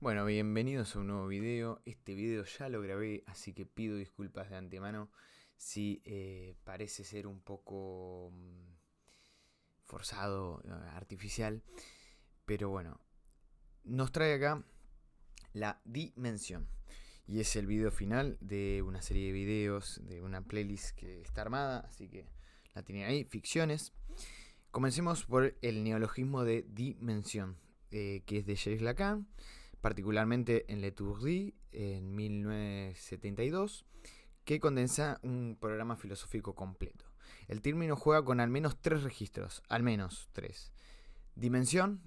Bueno, bienvenidos a un nuevo video. Este video ya lo grabé, así que pido disculpas de antemano si parece ser un poco forzado, artificial. Pero bueno, nos trae acá la dimensión. Y es el video final de una serie de videos, de una playlist que está armada, así que la tienen ahí, ficciones. Comencemos por el neologismo de dimensión, que es de Jacques Lacan, particularmente en L'Étourdi, en 1972, que condensa un programa filosófico completo. El término juega con al menos tres registros, al menos tres. Dimensión,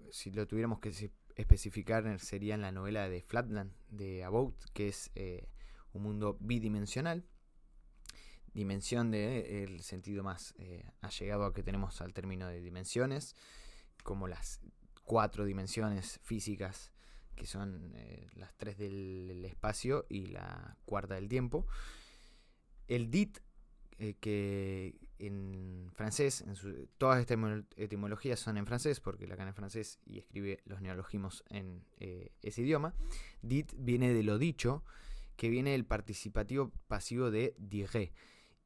si lo tuviéramos que especificar, sería en la novela de Flatland, de About, que es un mundo bidimensional. Dimensión el sentido más allegado a que tenemos al término de dimensiones, como las 4 dimensiones físicas, que son las 3 del espacio y la cuarta del tiempo. El dit, que en francés, todas estas etimologías son en francés, porque Lacan es francés y escribe los neologismos en ese idioma. Dit viene de lo dicho, que viene del participativo pasivo de dire.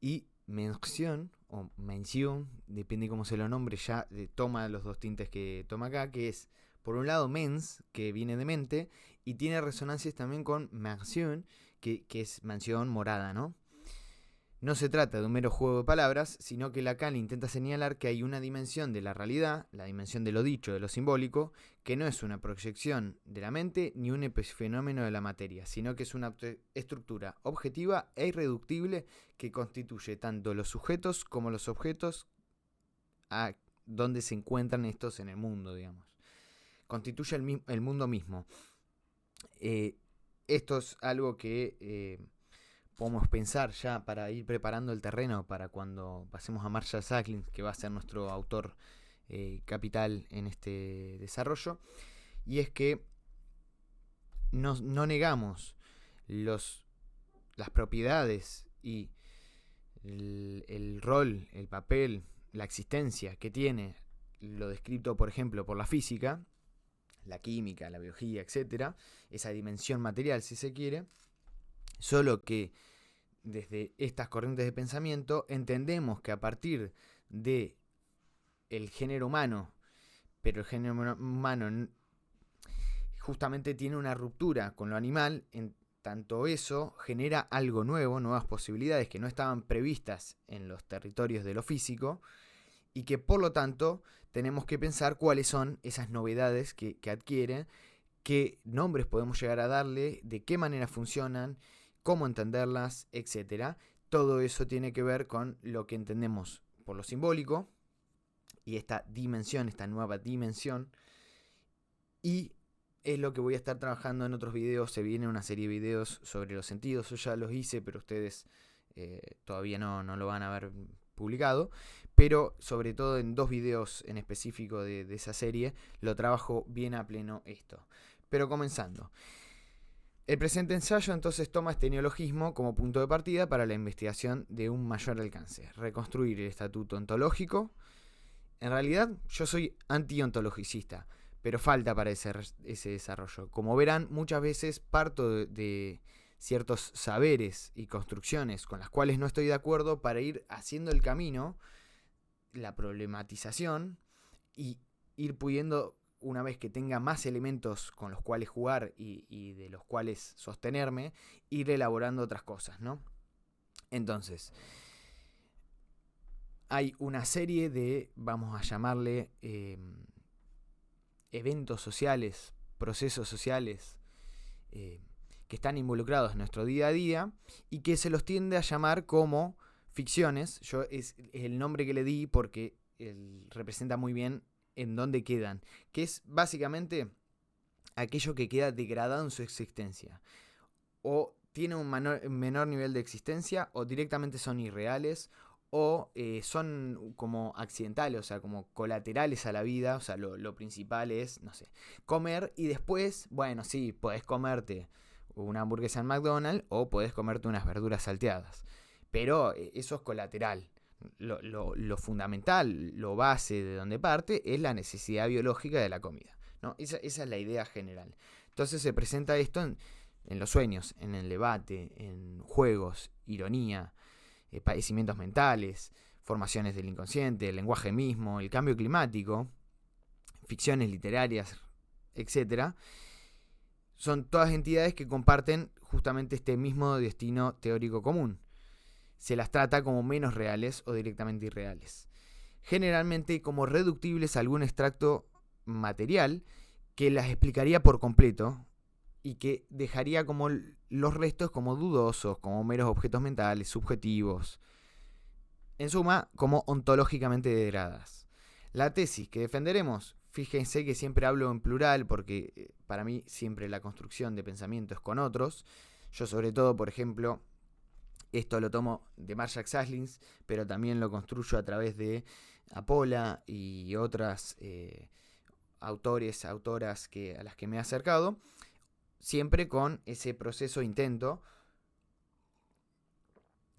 Y mención o mención, depende cómo se lo nombre, ya toma los dos tintes que toma acá, que es, por un lado, mens, que viene de mente, y tiene resonancias también con mansión, que es mansión, morada, ¿no? No se trata de un mero juego de palabras, sino que Lacan intenta señalar que hay una dimensión de la realidad, la dimensión de lo dicho, de lo simbólico, que no es una proyección de la mente ni un epifenómeno de la materia, sino que es una estructura objetiva e irreductible que constituye tanto los sujetos como los objetos a donde se encuentran estos en el mundo, digamos. Constituye el mundo mismo. Esto es algo que podemos pensar ya para ir preparando el terreno para cuando pasemos a Marshall Sacklin, que va a ser nuestro autor capital en este desarrollo. Y es que no negamos las propiedades y el rol, el papel, la existencia que tiene lo descrito, por ejemplo, por la física, la química, la biología, etc. Esa dimensión material, si se quiere. Solo que desde estas corrientes de pensamiento entendemos que a partir de el género humano, pero el género humano justamente tiene una ruptura con lo animal, en tanto eso genera algo nuevo, nuevas posibilidades que no estaban previstas en los territorios de lo físico, y que por lo tanto tenemos que pensar cuáles son esas novedades que adquieren, qué nombres podemos llegar a darle, de qué manera funcionan, cómo entenderlas, etc. Todo eso tiene que ver con lo que entendemos por lo simbólico y esta dimensión, esta nueva dimensión, y es lo que voy a estar trabajando en otros videos. Se viene una serie de videos sobre los sentidos, yo ya los hice, pero ustedes todavía no lo van a ver publicado, pero sobre todo en 2 videos en específico de esa serie lo trabajo bien a pleno esto. Pero comenzando. El presente ensayo entonces toma este neologismo como punto de partida para la investigación de un mayor alcance, reconstruir el estatuto ontológico. En realidad yo soy anti-ontologicista, pero falta para ese desarrollo. Como verán, muchas veces parto de ciertos saberes y construcciones con las cuales no estoy de acuerdo para ir haciendo el camino, la problematización, y ir pudiendo, una vez que tenga más elementos con los cuales jugar y de los cuales sostenerme, ir elaborando otras cosas, ¿no? Entonces, hay una serie de, vamos a llamarle, eventos sociales, procesos sociales, que están involucrados en nuestro día a día y que se los tiende a llamar como ficciones. Es el nombre que le di porque representa muy bien en dónde quedan, que es básicamente aquello que queda degradado en su existencia, o tiene un menor nivel de existencia, o directamente son irreales, o son como accidentales, o sea, como colaterales a la vida. O sea, lo principal es, no sé, comer, y después, bueno, sí, podés comerte una hamburguesa en McDonald's o podés comerte unas verduras salteadas, pero eso es colateral. Lo fundamental, lo base de donde parte, es la necesidad biológica de la comida. ¿no? Esa es la idea general. Entonces se presenta esto en los sueños, en el debate, en juegos, ironía, padecimientos mentales, formaciones del inconsciente, el lenguaje mismo, el cambio climático, ficciones literarias, etcétera. Son todas entidades que comparten justamente este mismo destino teórico común. Se las trata como menos reales o directamente irreales. Generalmente como reductibles a algún extracto material que las explicaría por completo y que dejaría como los restos como dudosos, como meros objetos mentales, subjetivos. En suma, como ontológicamente degradadas. La tesis que defenderemos, fíjense que siempre hablo en plural porque para mí siempre la construcción de pensamiento es con otros. Yo sobre todo, por ejemplo, esto lo tomo de Marshall Sahlins, pero también lo construyo a través de Apola y otras autores, autoras a las que me he acercado, siempre con ese proceso intento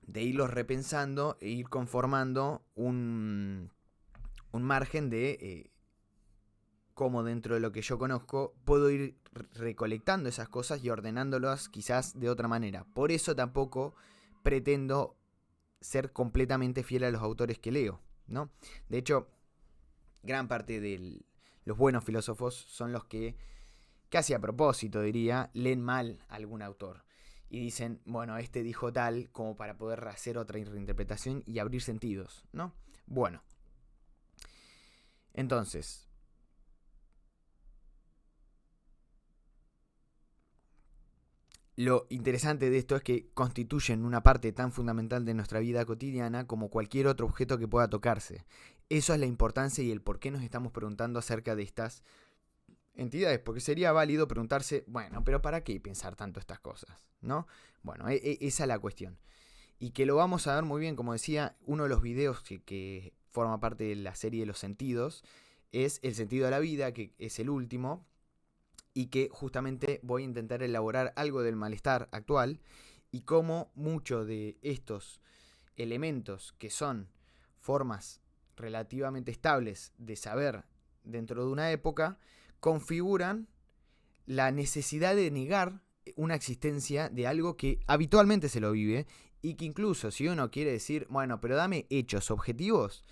de irlos repensando e ir conformando un margen de cómo dentro de lo que yo conozco puedo ir recolectando esas cosas y ordenándolas quizás de otra manera. Por eso tampoco pretendo ser completamente fiel a los autores que leo, ¿no? De hecho, gran parte de los buenos filósofos son los que, casi a propósito diría, leen mal a algún autor y dicen, bueno, este dijo tal, como para poder hacer otra reinterpretación y abrir sentidos, ¿no? Bueno, entonces, lo interesante de esto es que constituyen una parte tan fundamental de nuestra vida cotidiana como cualquier otro objeto que pueda tocarse. Eso es la importancia y el por qué nos estamos preguntando acerca de estas entidades, porque sería válido preguntarse, bueno, pero ¿para qué pensar tanto estas cosas? ¿No? Bueno, esa es la cuestión. Y que lo vamos a ver muy bien, como decía, uno de los videos que forma parte de la serie de los sentidos es el sentido de la vida, que es el último, y que justamente voy a intentar elaborar algo del malestar actual y cómo muchos de estos elementos que son formas relativamente estables de saber dentro de una época configuran la necesidad de negar una existencia de algo que habitualmente se lo vive y que incluso si uno quiere decir, bueno, pero dame hechos objetivos,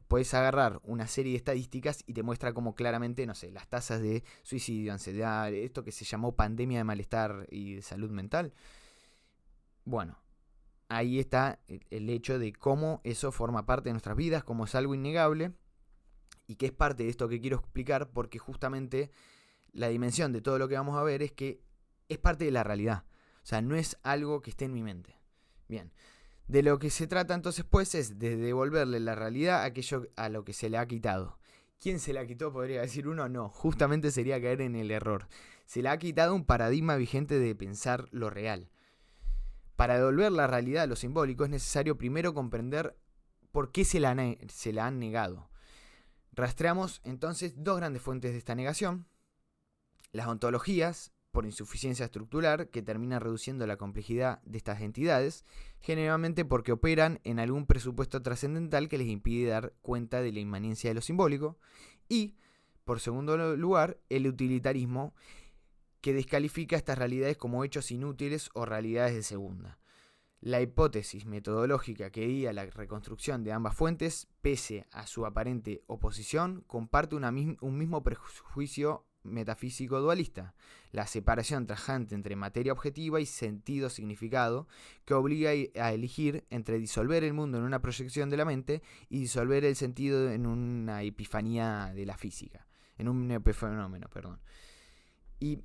puedes agarrar una serie de estadísticas y te muestra como claramente, no sé, las tasas de suicidio, ansiedad, esto que se llamó pandemia de malestar y de salud mental. Bueno, ahí está el hecho de cómo eso forma parte de nuestras vidas, cómo es algo innegable y que es parte de esto que quiero explicar porque justamente la dimensión de todo lo que vamos a ver es que es parte de la realidad. O sea, no es algo que esté en mi mente. Bien. De lo que se trata entonces pues es de devolverle la realidad a aquello a lo que se le ha quitado. ¿Quién se la quitó? Podría decir uno, no. Justamente sería caer en el error. Se le ha quitado un paradigma vigente de pensar lo real. Para devolver la realidad a lo simbólico es necesario primero comprender por qué se la han negado. Rastreamos entonces dos grandes fuentes de esta negación. Las ontologías, por insuficiencia estructural, que termina reduciendo la complejidad de estas entidades, generalmente porque operan en algún presupuesto trascendental que les impide dar cuenta de la inmanencia de lo simbólico, y, por segundo lugar, el utilitarismo, que descalifica estas realidades como hechos inútiles o realidades de segunda. La hipótesis metodológica que guía la reconstrucción de ambas fuentes, pese a su aparente oposición, comparte un mismo prejuicio metafísico dualista, la separación tajante entre materia objetiva y sentido-significado, que obliga a elegir entre disolver el mundo en una proyección de la mente y disolver el sentido en una epifanía de la física, en un epifenómeno, perdón. Y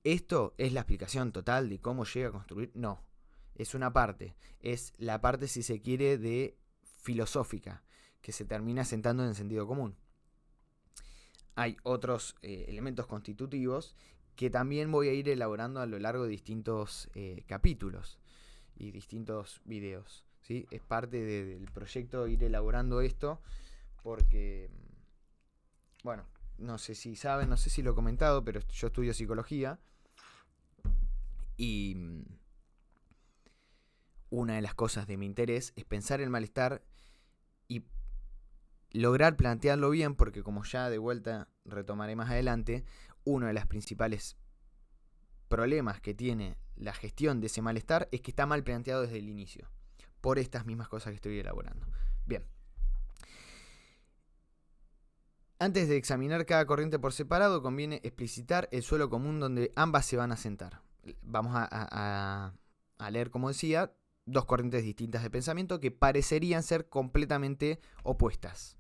esto es la explicación total de cómo llega a construir. No, es una parte, es la parte, si se quiere, de filosófica, que se termina sentando en el sentido común. Hay otros elementos constitutivos que también voy a ir elaborando a lo largo de distintos capítulos y distintos videos, ¿sí? Es parte del proyecto ir elaborando esto porque, bueno, no sé si saben, no sé si lo he comentado, pero yo estudio psicología y una de las cosas de mi interés es pensar el malestar y lograr plantearlo bien, porque como ya de vuelta retomaré más adelante, uno de los principales problemas que tiene la gestión de ese malestar es que está mal planteado desde el inicio, por estas mismas cosas que estoy elaborando. Bien. Antes de examinar cada corriente por separado, conviene explicitar el suelo común donde ambas se van a sentar. Vamos a leer, como decía, dos corrientes distintas de pensamiento que parecerían ser completamente opuestas.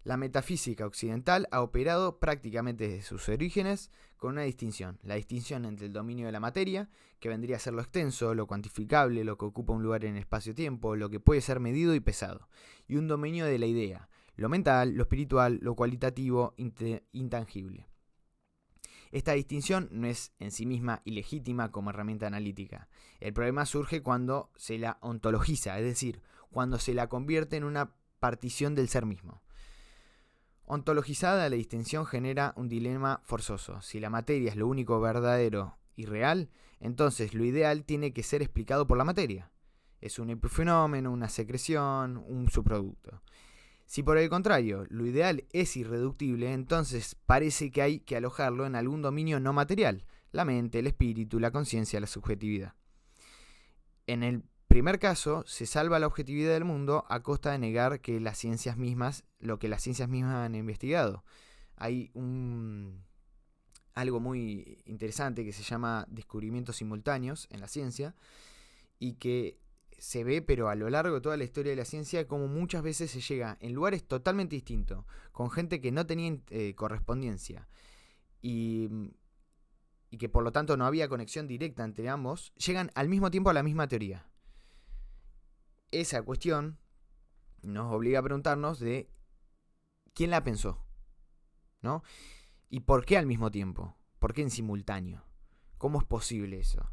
La metafísica occidental ha operado prácticamente desde sus orígenes con una distinción. La distinción entre el dominio de la materia, que vendría a ser lo extenso, lo cuantificable, lo que ocupa un lugar en el espacio-tiempo, lo que puede ser medido y pesado, y un dominio de la idea, lo mental, lo espiritual, lo cualitativo, intangible. Esta distinción no es en sí misma ilegítima como herramienta analítica. El problema surge cuando se la ontologiza, es decir, cuando se la convierte en una partición del ser mismo. Ontologizada, la distinción genera un dilema forzoso. Si la materia es lo único verdadero y real, entonces lo ideal tiene que ser explicado por la materia. Es un epifenómeno, una secreción, un subproducto. Si por el contrario, lo ideal es irreductible, entonces parece que hay que alojarlo en algún dominio no material, la mente, el espíritu, la conciencia, la subjetividad. En el primer caso, se salva la objetividad del mundo a costa de negar que las ciencias mismas, lo que las ciencias mismas han investigado. Hay algo muy interesante que se llama descubrimientos simultáneos en la ciencia y que se ve, pero a lo largo de toda la historia de la ciencia, como muchas veces se llega en lugares totalmente distintos, con gente que no tenía correspondencia y que por lo tanto no había conexión directa entre ambos, llegan al mismo tiempo a la misma teoría. Esa cuestión nos obliga a preguntarnos de quién la pensó, ¿no? ¿Y por qué al mismo tiempo? ¿Por qué en simultáneo? ¿Cómo es posible eso?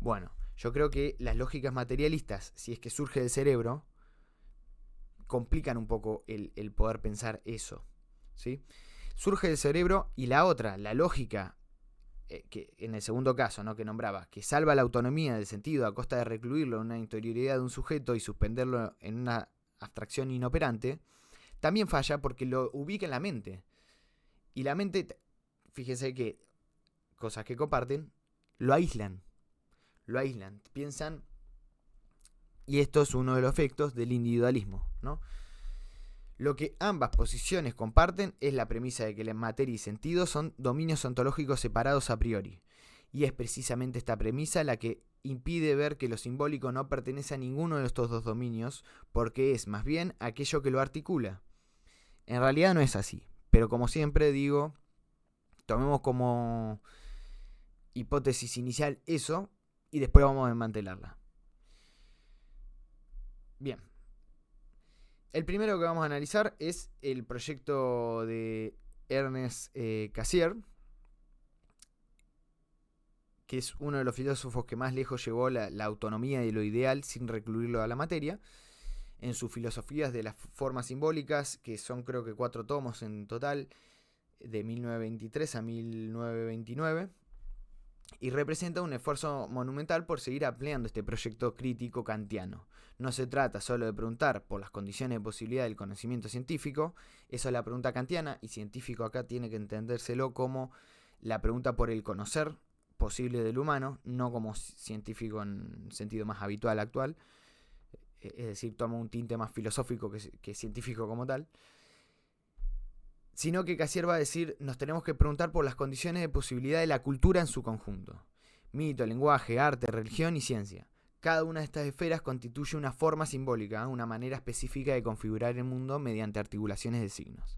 Bueno, yo creo que las lógicas materialistas, si es que surge del cerebro, complican un poco el poder pensar eso, ¿sí? Surge del cerebro y la otra, la lógica, que en el segundo caso, ¿no?, que nombraba, que salva la autonomía del sentido a costa de recluirlo en una interioridad de un sujeto y suspenderlo en una abstracción inoperante, también falla porque lo ubica en la mente. Y la mente, fíjense que cosas que comparten, lo aíslan, piensan, y esto es uno de los efectos del individualismo, ¿no? Lo que ambas posiciones comparten es la premisa de que la materia y sentido son dominios ontológicos separados a priori, y es precisamente esta premisa la que impide ver que lo simbólico no pertenece a ninguno de estos dos dominios, porque es más bien aquello que lo articula. En realidad no es así, pero como siempre digo, tomemos como hipótesis inicial eso, y después vamos a desmantelarla. Bien. El primero que vamos a analizar es el proyecto de Ernest Cassirer, que es uno de los filósofos que más lejos llevó la autonomía de lo ideal sin recluirlo a la materia, en sus filosofías de las formas simbólicas, que son creo que 4 tomos en total, de 1923 a 1929, y representa un esfuerzo monumental por seguir ampliando este proyecto crítico kantiano. No se trata solo de preguntar por las condiciones de posibilidad del conocimiento científico, eso es la pregunta kantiana, y científico acá tiene que entendérselo como la pregunta por el conocer posible del humano, no como científico en sentido más habitual actual, es decir, toma un tinte más filosófico que científico como tal, sino que Cassirer va a decir, nos tenemos que preguntar por las condiciones de posibilidad de la cultura en su conjunto. Mito, lenguaje, arte, religión y ciencia. Cada una de estas esferas constituye una forma simbólica, una manera específica de configurar el mundo mediante articulaciones de signos.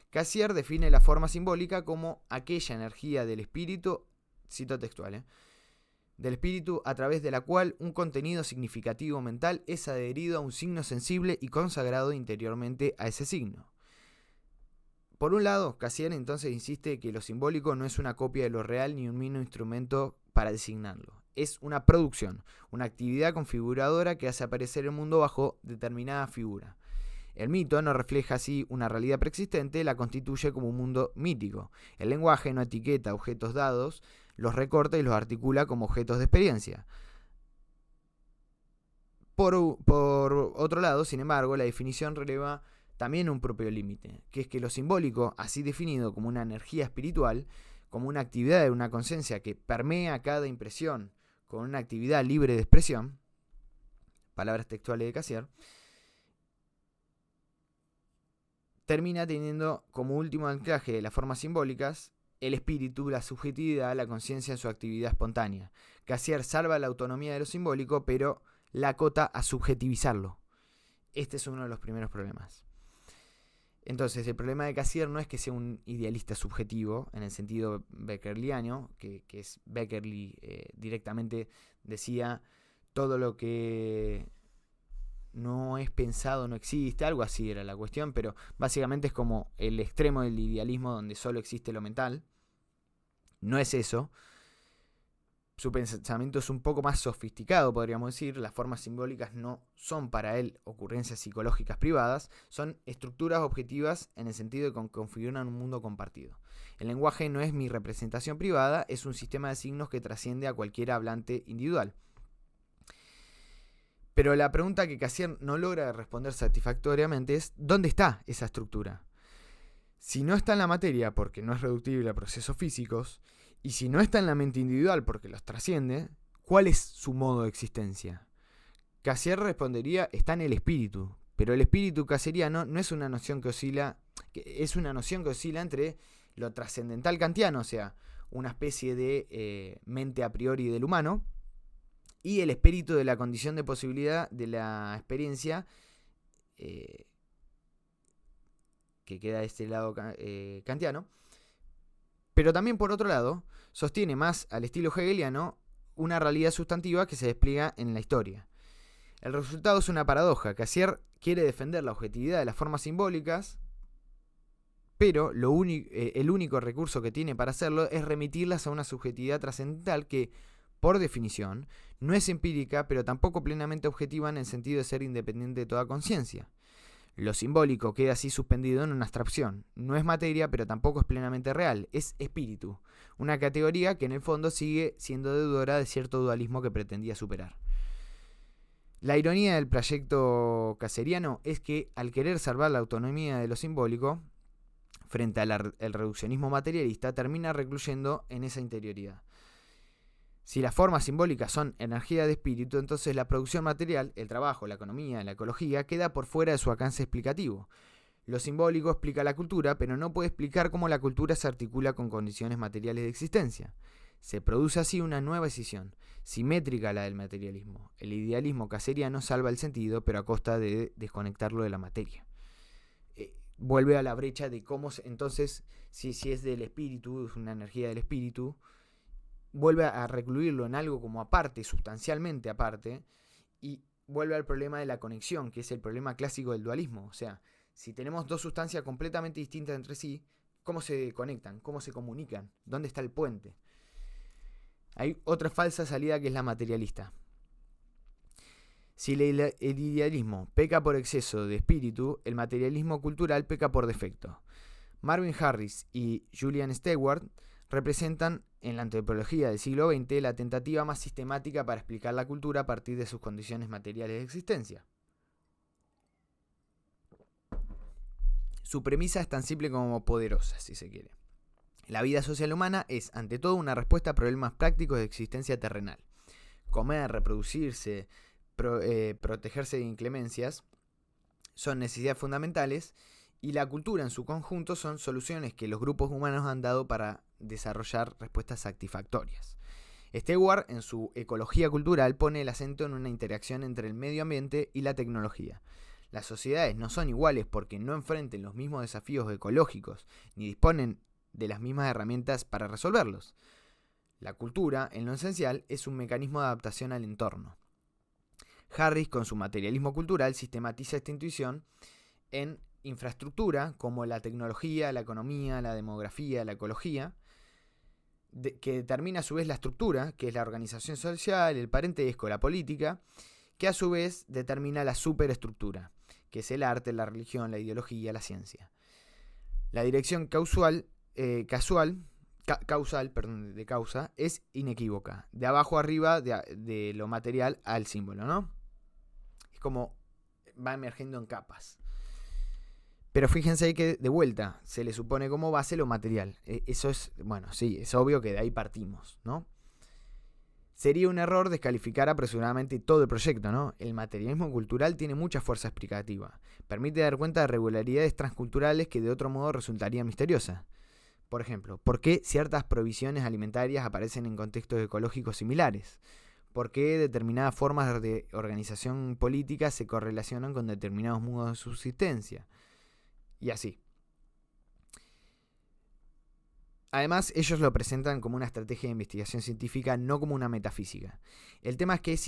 Cassirer define la forma simbólica como aquella energía del espíritu, cito textual, del espíritu a través de la cual un contenido significativo mental es adherido a un signo sensible y consagrado interiormente a ese signo. Por un lado, Cassirer entonces insiste que lo simbólico no es una copia de lo real ni un mero instrumento para designarlo. Es una producción, una actividad configuradora que hace aparecer el mundo bajo determinada figura. El mito no refleja así una realidad preexistente, la constituye como un mundo mítico. El lenguaje no etiqueta objetos dados, los recorta y los articula como objetos de experiencia. Por otro lado, sin embargo, la definición releva también un propio límite, que es que lo simbólico, así definido como una energía espiritual, como una actividad de una conciencia que permea cada impresión con una actividad libre de expresión, palabras textuales de Cassirer, termina teniendo como último anclaje de las formas simbólicas el espíritu, la subjetividad, la conciencia en su actividad espontánea. Cassirer salva la autonomía de lo simbólico, pero la acota a subjetivizarlo. Este es uno de los primeros problemas. Entonces, el problema de Cassirer no es que sea un idealista subjetivo, en el sentido beckerliano, que es Beckerli directamente decía todo lo que no es pensado no existe, algo así era la cuestión, pero básicamente es como el extremo del idealismo donde solo existe lo mental. No es eso. Su pensamiento es un poco más sofisticado, podríamos decir. Las formas simbólicas no son para él ocurrencias psicológicas privadas, son estructuras objetivas en el sentido de que configuran un mundo compartido. El lenguaje no es mi representación privada, es un sistema de signos que trasciende a cualquier hablante individual. Pero la pregunta que Cassirer no logra responder satisfactoriamente es ¿dónde está esa estructura? Si no está en la materia porque no es reductible a procesos físicos, y si no está en la mente individual porque los trasciende, ¿cuál es su modo de existencia? Cassirer respondería, está en el espíritu, pero el espíritu casseriano no es una noción que oscila, es una noción que oscila entre lo trascendental kantiano, o sea, una especie de mente a priori del humano, y el espíritu de la condición de posibilidad de la experiencia que queda de este lado kantiano. Pero también, por otro lado, sostiene más al estilo hegeliano una realidad sustantiva que se despliega en la historia. El resultado es una paradoja. Cassirer quiere defender la objetividad de las formas simbólicas, pero el único recurso que tiene para hacerlo es remitirlas a una subjetividad trascendental que, por definición, no es empírica, pero tampoco plenamente objetiva en el sentido de ser independiente de toda conciencia. Lo simbólico queda así suspendido en una abstracción. No es materia, pero tampoco es plenamente real. Es espíritu, una categoría que en el fondo sigue siendo deudora de cierto dualismo que pretendía superar. La ironía del proyecto casseriano es que, al querer salvar la autonomía de lo simbólico, frente al reduccionismo materialista, termina recluyendo en esa interioridad. Si las formas simbólicas son energía de espíritu, entonces la producción material, el trabajo, la economía, la ecología, queda por fuera de su alcance explicativo. Lo simbólico explica la cultura, pero no puede explicar cómo la cultura se articula con condiciones materiales de existencia. Se produce así una nueva escisión, simétrica a la del materialismo. El idealismo casseriano salva el sentido, pero a costa de desconectarlo de la materia. Vuelve a la brecha de cómo, entonces, si es del espíritu, es una energía del espíritu, vuelve a recluirlo en algo como aparte, sustancialmente aparte, y vuelve al problema de la conexión, que es el problema clásico del dualismo. O sea, si tenemos dos sustancias completamente distintas entre sí, ¿cómo se conectan? ¿Cómo se comunican? ¿Dónde está el puente? Hay otra falsa salida que es la materialista. Si el idealismo peca por exceso de espíritu, el materialismo cultural peca por defecto. Marvin Harris y Julian Stewart representan en la antropología del siglo XX la tentativa más sistemática para explicar la cultura a partir de sus condiciones materiales de existencia. Su premisa es tan simple como poderosa, si se quiere. La vida social humana es, ante todo, una respuesta a problemas prácticos de existencia terrenal. Comer, reproducirse, protegerse de inclemencias son necesidades fundamentales, y la cultura en su conjunto son soluciones que los grupos humanos han dado para desarrollar respuestas satisfactorias. Stewart, en su ecología cultural, pone el acento en una interacción entre el medio ambiente y la tecnología. Las sociedades no son iguales porque no enfrenten los mismos desafíos ecológicos, ni disponen de las mismas herramientas para resolverlos. La cultura, en lo esencial, es un mecanismo de adaptación al entorno. Harris, con su materialismo cultural, sistematiza esta intuición en infraestructura como la tecnología, la economía, la demografía, la ecología, que determina a su vez la estructura, que es la organización social, el parentesco, la política, que a su vez determina la superestructura, que es el arte, la religión, la ideología, la ciencia. La dirección causal de causa es inequívoca, de abajo a arriba, de lo material al símbolo, ¿no? Es como va emergiendo en capas. Pero fíjense que de vuelta se le supone como base lo material. Eso es, bueno, sí, es obvio que de ahí partimos, ¿no? Sería un error descalificar apresuradamente todo el proyecto, ¿no? El materialismo cultural tiene mucha fuerza explicativa. Permite dar cuenta de regularidades transculturales que de otro modo resultarían misteriosas. Por ejemplo, ¿por qué ciertas provisiones alimentarias aparecen en contextos ecológicos similares? ¿Por qué determinadas formas de organización política se correlacionan con determinados modos de subsistencia? Y así. Además, ellos lo presentan como una estrategia de investigación científica, no como una metafísica. El tema es que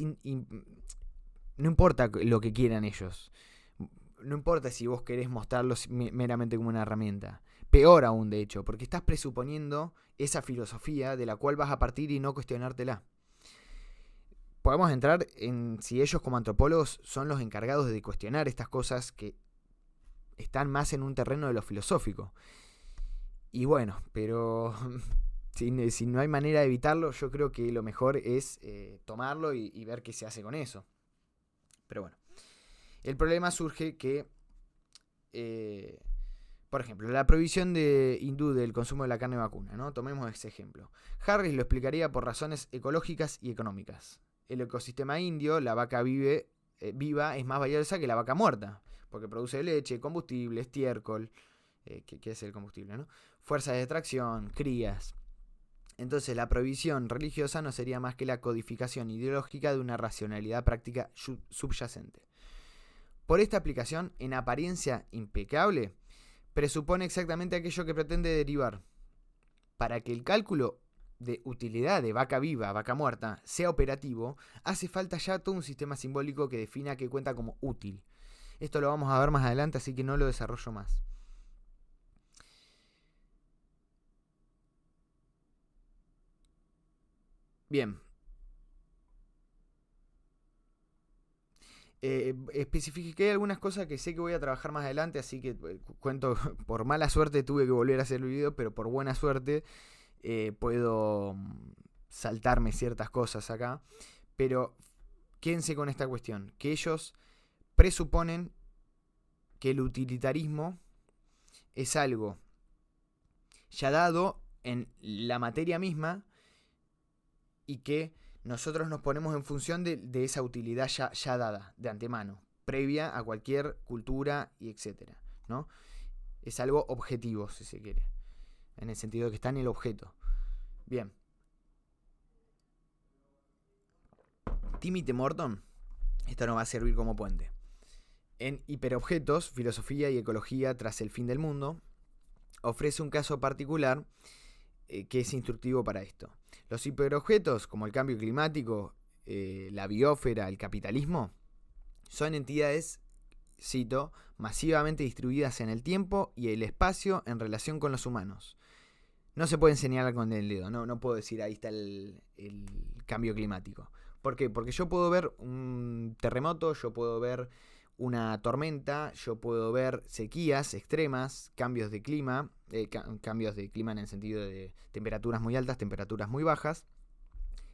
no importa lo que quieran ellos. No importa si vos querés mostrarlos meramente como una herramienta. Peor aún, de hecho, porque estás presuponiendo esa filosofía de la cual vas a partir y no cuestionártela. Podemos entrar en si ellos como antropólogos son los encargados de cuestionar estas cosas que están más en un terreno de lo filosófico. Y bueno, pero si no hay manera de evitarlo, yo creo que lo mejor es tomarlo y ver qué se hace con eso. Pero bueno, el problema surge que, por ejemplo, la prohibición hindú del consumo de la carne vacuna, ¿no? Tomemos ese ejemplo. Harris lo explicaría por razones ecológicas y económicas. El ecosistema indio, la vaca viva, es más valiosa que la vaca muerta, porque produce leche, combustible, estiércol, que es el combustible, ¿no? Fuerzas de tracción, crías. Entonces la prohibición religiosa no sería más que la codificación ideológica de una racionalidad práctica subyacente. Por esta aplicación, en apariencia impecable, presupone exactamente aquello que pretende derivar. Para que el cálculo de utilidad de vaca viva, vaca muerta, sea operativo, hace falta ya todo un sistema simbólico que defina qué cuenta como útil. Esto lo vamos a ver más adelante, así que no lo desarrollo más. Bien. Especifiqué algunas cosas que sé que voy a trabajar más adelante, así que cuento, por mala suerte tuve que volver a hacer el video, pero por buena suerte puedo saltarme ciertas cosas acá. Pero quédense con esta cuestión, que ellos presuponen que el utilitarismo es algo ya dado en la materia misma y que nosotros nos ponemos en función de esa utilidad ya dada, de antemano, previa a cualquier cultura y etcétera, ¿no? Es algo objetivo, si se quiere, en el sentido de que está en el objeto. Bien. Timothy Morton, esto nos va a servir como puente. En Hiperobjetos, Filosofía y Ecología tras el fin del mundo, ofrece un caso particular que es instructivo para esto. Los hiperobjetos, como el cambio climático, la biosfera, el capitalismo, son entidades, cito, masivamente distribuidas en el tiempo y el espacio en relación con los humanos. No se puede señalar con el dedo, no puedo decir ahí está el cambio climático. ¿Por qué? Porque yo puedo ver un terremoto, yo puedo ver una tormenta, yo puedo ver sequías extremas, cambios de clima en el sentido de temperaturas muy altas, temperaturas muy bajas,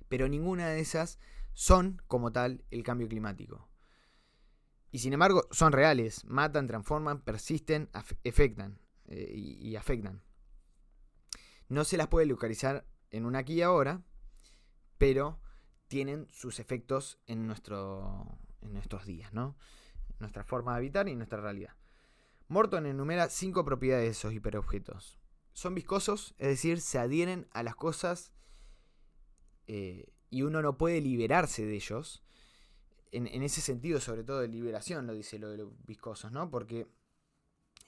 pero ninguna de esas son como tal el cambio climático. Y sin embargo son reales, matan, transforman, persisten, afectan y afectan. No se las puede localizar en un aquí y ahora, pero tienen sus efectos en nuestros días, ¿no? Nuestra forma de habitar y nuestra realidad. Morton enumera 5 propiedades de esos hiperobjetos. Son viscosos, es decir, se adhieren a las cosas y uno no puede liberarse de ellos. En ese sentido, sobre todo de liberación, lo dice lo de los viscosos, ¿no? Porque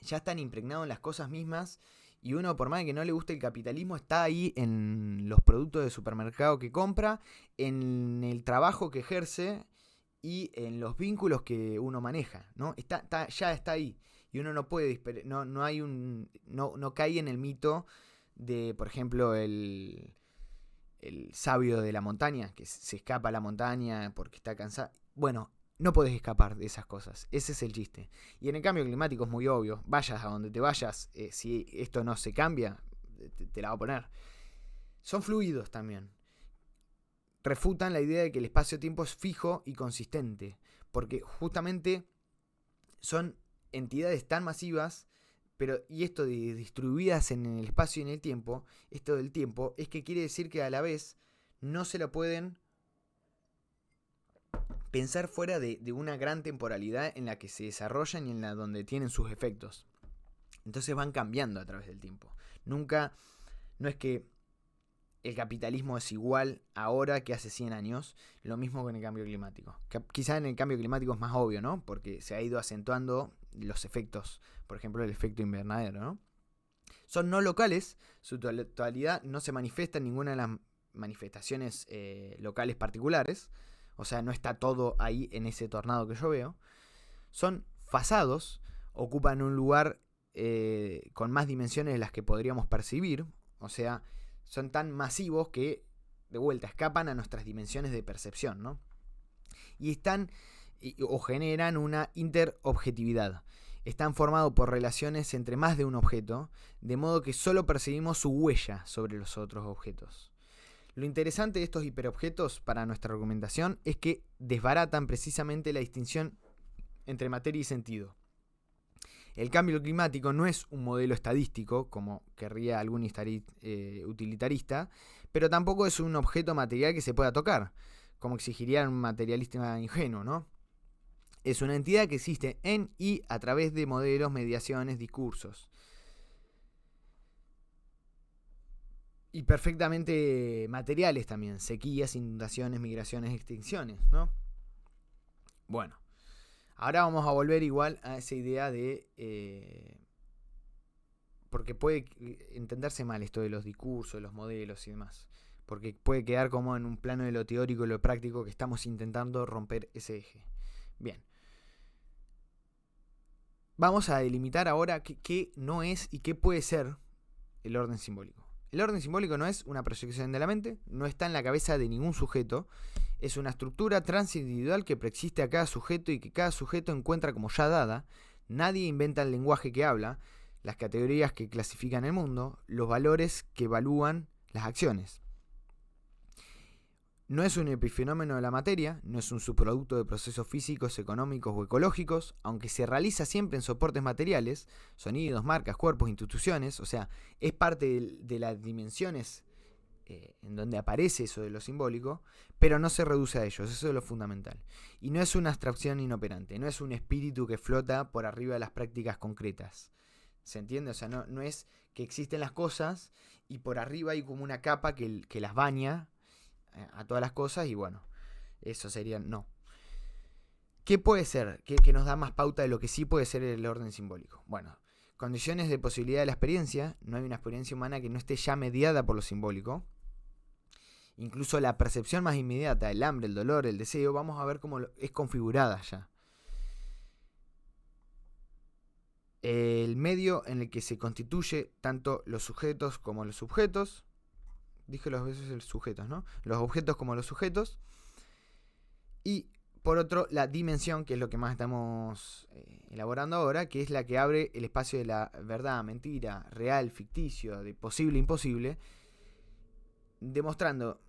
ya están impregnados en las cosas mismas y uno, por más que no le guste el capitalismo, está ahí en los productos de supermercado que compra, en el trabajo que ejerce y en los vínculos que uno maneja, ¿no? Ya está ahí. Y uno no puede no cae en el mito de, por ejemplo, el sabio de la montaña, que se escapa a la montaña porque está cansado. Bueno, no podés escapar de esas cosas. Ese es el chiste. Y en el cambio climático es muy obvio. Vayas a donde te vayas, si esto no se cambia, te la va a poner. Son fluidos también. Refutan la idea de que el espacio-tiempo es fijo y consistente, porque justamente son entidades tan masivas Pero, y esto de distribuidas en el espacio y en el tiempo, esto del tiempo, es que quiere decir que a la vez no se lo pueden pensar fuera de una gran temporalidad en la que se desarrollan y en la donde tienen sus efectos. Entonces van cambiando a través del tiempo. Nunca, no es que el capitalismo es igual ahora que hace 100 años, lo mismo con el cambio climático. Quizá en el cambio climático es más obvio, ¿no? Porque se ha ido acentuando los efectos, por ejemplo, el efecto invernadero, ¿no? Son no locales, su totalidad no se manifiesta en ninguna de las manifestaciones locales particulares, o sea, no está todo ahí en ese tornado que yo veo. Son fasados, ocupan un lugar con más dimensiones de las que podríamos percibir, o sea, son tan masivos que, de vuelta, escapan a nuestras dimensiones de percepción, ¿no? Y están o generan una interobjetividad. Están formados por relaciones entre más de un objeto, de modo que solo percibimos su huella sobre los otros objetos. Lo interesante de estos hiperobjetos para nuestra argumentación es que desbaratan precisamente la distinción entre materia y sentido. El cambio climático no es un modelo estadístico, como querría algún utilitarista, pero tampoco es un objeto material que se pueda tocar, como exigiría un materialista ingenuo, ¿no? Es una entidad que existe en y a través de modelos, mediaciones, discursos. Y perfectamente materiales también, sequías, inundaciones, migraciones, extinciones, ¿no? Bueno. Ahora vamos a volver igual a esa idea de... porque puede entenderse mal esto de los discursos, los modelos y demás. Porque puede quedar como en un plano de lo teórico y lo práctico que estamos intentando romper ese eje. Bien. Vamos a delimitar ahora qué no es y qué puede ser el orden simbólico. El orden simbólico no es una proyección de la mente, no está en la cabeza de ningún sujeto. Es una estructura transindividual que preexiste a cada sujeto y que cada sujeto encuentra como ya dada. Nadie inventa el lenguaje que habla, las categorías que clasifican el mundo, los valores que evalúan las acciones. No es un epifenómeno de la materia, no es un subproducto de procesos físicos, económicos o ecológicos, aunque se realiza siempre en soportes materiales, sonidos, marcas, cuerpos, instituciones, o sea, es parte de las dimensiones en donde aparece eso de lo simbólico, pero no se reduce a ellos, eso es lo fundamental. Y no es una abstracción inoperante, no es un espíritu que flota por arriba de las prácticas concretas. ¿Se entiende? O sea, no es que existen las cosas y por arriba hay como una capa que las baña a todas las cosas y bueno, eso sería no. ¿Qué puede ser? ¿Qué nos da más pauta de lo que sí puede ser el orden simbólico? Bueno, condiciones de posibilidad de la experiencia. No hay una experiencia humana que no esté ya mediada por lo simbólico. Incluso la percepción más inmediata, el hambre, el dolor, el deseo, vamos a ver cómo es configurada ya. El medio en el que se constituye tanto los sujetos como los subjetos. Dije dos veces los sujetos, ¿no? Los objetos como los sujetos. Y por otro, la dimensión, que es lo que más estamos elaborando ahora, que es la que abre el espacio de la verdad, mentira, real, ficticio, de posible, imposible, demostrando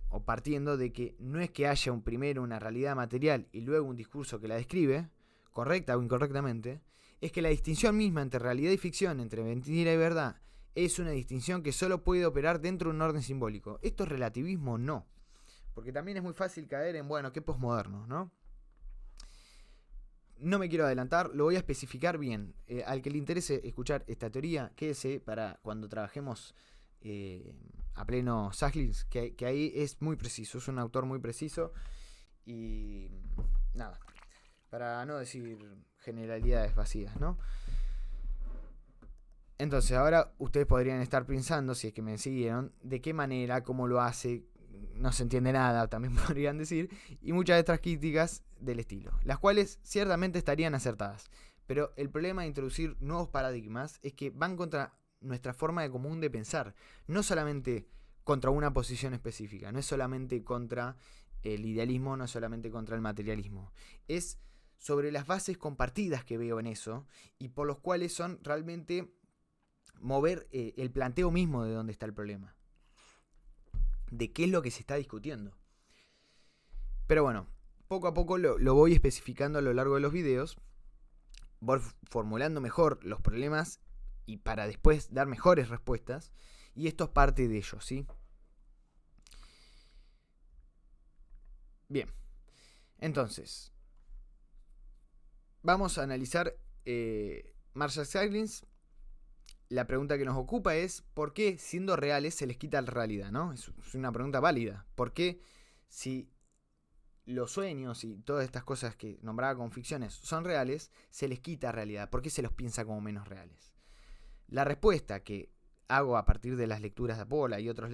o partiendo de que no es que haya primero una realidad material y luego un discurso que la describe, correcta o incorrectamente, es que la distinción misma entre realidad y ficción, entre mentira y verdad, es una distinción que solo puede operar dentro de un orden simbólico. ¿Esto es relativismo? No. Porque también es muy fácil caer en, bueno, qué posmoderno, ¿no? No me quiero adelantar, lo voy a especificar bien. Al que le interese escuchar esta teoría, quédese para cuando trabajemos a pleno Sahlins, que ahí es muy preciso, es un autor muy preciso. Y nada, para no decir generalidades vacías, ¿no? Entonces ahora ustedes podrían estar pensando, si es que me siguieron, de qué manera, cómo lo hace, no se entiende nada, también podrían decir, y muchas otras críticas del estilo, las cuales ciertamente estarían acertadas. Pero el problema de introducir nuevos paradigmas es que van contra nuestra forma de común de pensar, no solamente contra una posición específica, no es solamente contra el idealismo, no es solamente contra el materialismo, es sobre las bases compartidas que veo en eso y por los cuales son realmente mover el planteo mismo de dónde está el problema, de qué es lo que se está discutiendo. Pero bueno, poco a poco lo voy especificando a lo largo de los videos. voy formulando mejor los problemas y para después dar mejores respuestas. Y esto es parte de ello, ¿sí? Bien. Entonces, vamos a analizar Marshall Sahlins. La pregunta que nos ocupa es ¿por qué siendo reales se les quita la realidad? ¿No? Es una pregunta válida. ¿Por qué si los sueños y todas estas cosas que nombraba como ficciones son reales, se les quita realidad? ¿Por qué se los piensa como menos reales? La respuesta que hago a partir de las lecturas de Apola y otros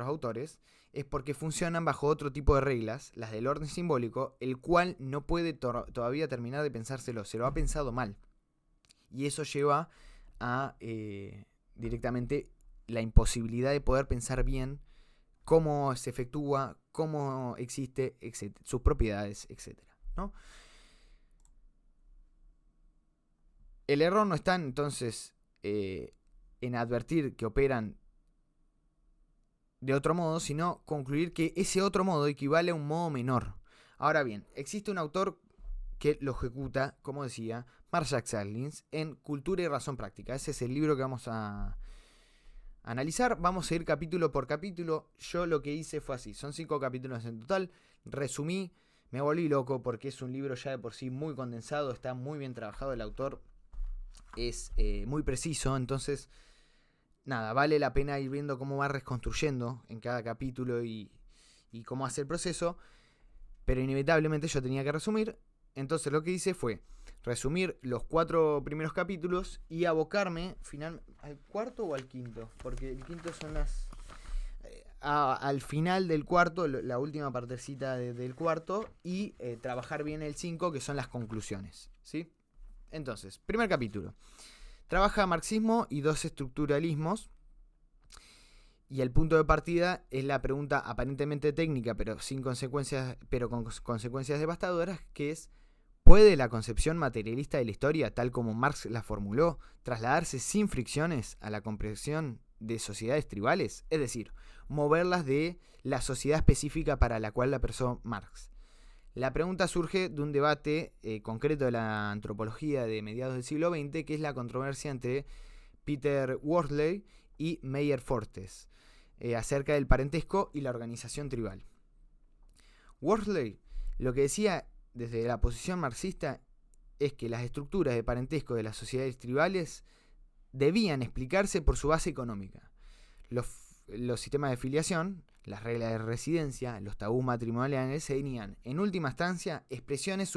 autores es porque funcionan bajo otro tipo de reglas, las del orden simbólico, el cual no puede todavía terminar de pensárselo, se lo ha pensado mal. Y eso lleva a directamente la imposibilidad de poder pensar bien cómo se efectúa, cómo existe, etc., sus propiedades, etc., ¿no? El error no está entonces en advertir que operan de otro modo, sino concluir que ese otro modo equivale a un modo menor. Ahora bien, existe un autor que lo ejecuta, como decía, Marshall Sahlins, en Cultura y Razón Práctica. Ese es el libro que vamos a analizar. Vamos a ir capítulo por capítulo. Yo lo que hice fue así. Son 5 capítulos en total. Resumí. Me volví loco porque es un libro ya de por sí muy condensado. Está muy bien trabajado el autor. Es muy preciso. Entonces, nada, vale la pena ir viendo cómo va reconstruyendo en cada capítulo y cómo hace el proceso. Pero inevitablemente yo tenía que resumir. Entonces lo que hice fue resumir los 4 primeros capítulos y abocarme al cuarto o al quinto, porque el quinto son las al final del cuarto, la última partecita del cuarto, y trabajar bien el 5, que son las conclusiones, ¿sí? Entonces, primer capítulo. Trabaja marxismo y 2 estructuralismos. Y el punto de partida es la pregunta aparentemente técnica, pero sin consecuencias, pero con consecuencias devastadoras, que es: ¿puede la concepción materialista de la historia, tal como Marx la formuló, trasladarse sin fricciones a la comprensión de sociedades tribales? Es decir, moverlas de la sociedad específica para la cual la pensó Marx. La pregunta surge de un debate concreto de la antropología de mediados del siglo XX, que es la controversia entre Peter Worsley y Meyer Fortes, acerca del parentesco y la organización tribal. Worsley lo que decía desde la posición marxista es que las estructuras de parentesco de las sociedades tribales debían explicarse por su base económica. Los sistemas de filiación, las reglas de residencia, los tabús matrimoniales serían, en última instancia, expresiones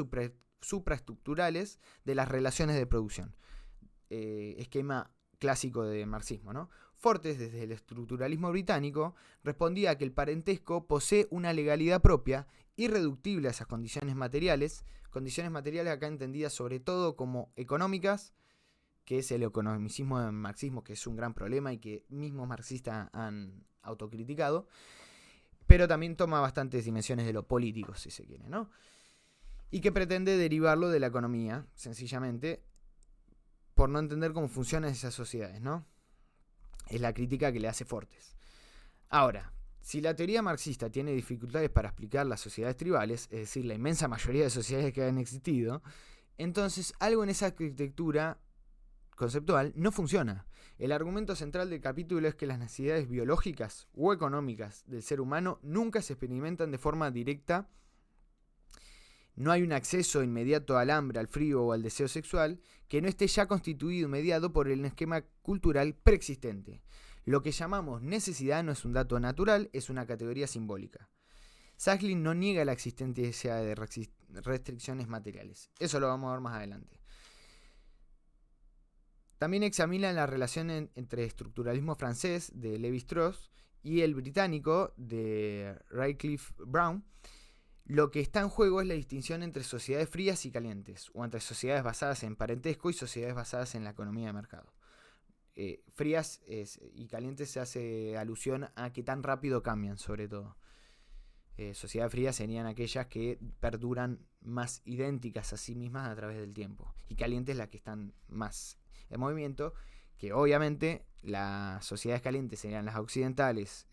supraestructurales de las relaciones de producción. Esquema clásico de marxismo, ¿no? Fortes, desde el estructuralismo británico, respondía que el parentesco posee una legalidad propia, irreductible a esas condiciones materiales acá entendidas sobre todo como económicas, que es el economicismo del marxismo, que es un gran problema y que mismos marxistas han autocriticado, pero también toma bastantes dimensiones de lo político, si se quiere, ¿no? Y que pretende derivarlo de la economía, sencillamente, por no entender cómo funcionan esas sociedades, ¿no? Es la crítica que le hace Fortes. Ahora, si la teoría marxista tiene dificultades para explicar las sociedades tribales, es decir, la inmensa mayoría de sociedades que han existido, entonces algo en esa arquitectura conceptual no funciona. El argumento central del capítulo es que las necesidades biológicas o económicas del ser humano nunca se experimentan de forma directa. No hay un acceso inmediato al hambre, al frío o al deseo sexual que no esté ya constituido y mediado por el esquema cultural preexistente. Lo que llamamos necesidad no es un dato natural, es una categoría simbólica. Sahlins no niega la existencia de restricciones materiales. Eso lo vamos a ver más adelante. También examina la relación entre estructuralismo francés de Lévi-Strauss y el británico de Wycliffe Brown. Lo que está en juego es la distinción entre sociedades frías y calientes, o entre sociedades basadas en parentesco y sociedades basadas en la economía de mercado. Frías y calientes se hace alusión a que tan rápido cambian, sobre todo. Sociedades frías serían aquellas que perduran más idénticas a sí mismas a través del tiempo, y calientes las que están más en movimiento, que obviamente las sociedades calientes serían las occidentales,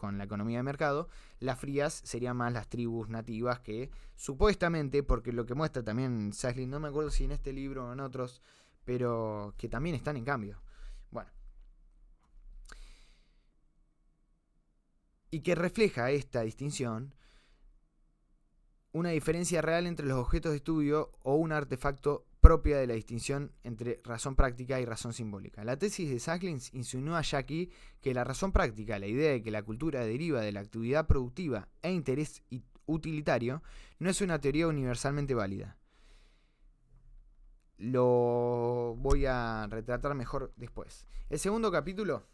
con la economía de mercado. Las frías serían más las tribus nativas que supuestamente, porque lo que muestra también Sacklin, no me acuerdo si en este libro o en otros, pero que también están en cambio. Bueno. Y que refleja esta distinción una diferencia real entre los objetos de estudio o un artefacto propia de la distinción entre razón práctica y razón simbólica. La tesis de Sacklin insinúa ya aquí que la razón práctica, la idea de que la cultura deriva de la actividad productiva e interés utilitario, no es una teoría universalmente válida. Lo voy a retratar mejor después. El segundo capítulo,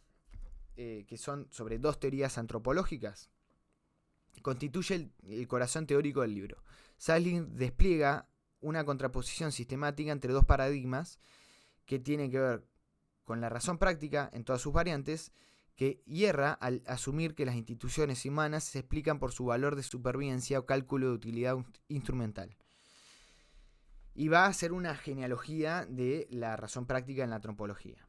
que son sobre dos teorías antropológicas, constituye el corazón teórico del libro. Sacklin despliega una contraposición sistemática entre dos paradigmas que tienen que ver con la razón práctica en todas sus variantes, que hierra al asumir que las instituciones humanas se explican por su valor de supervivencia o cálculo de utilidad instrumental. Y va a hacer una genealogía de la razón práctica en la antropología.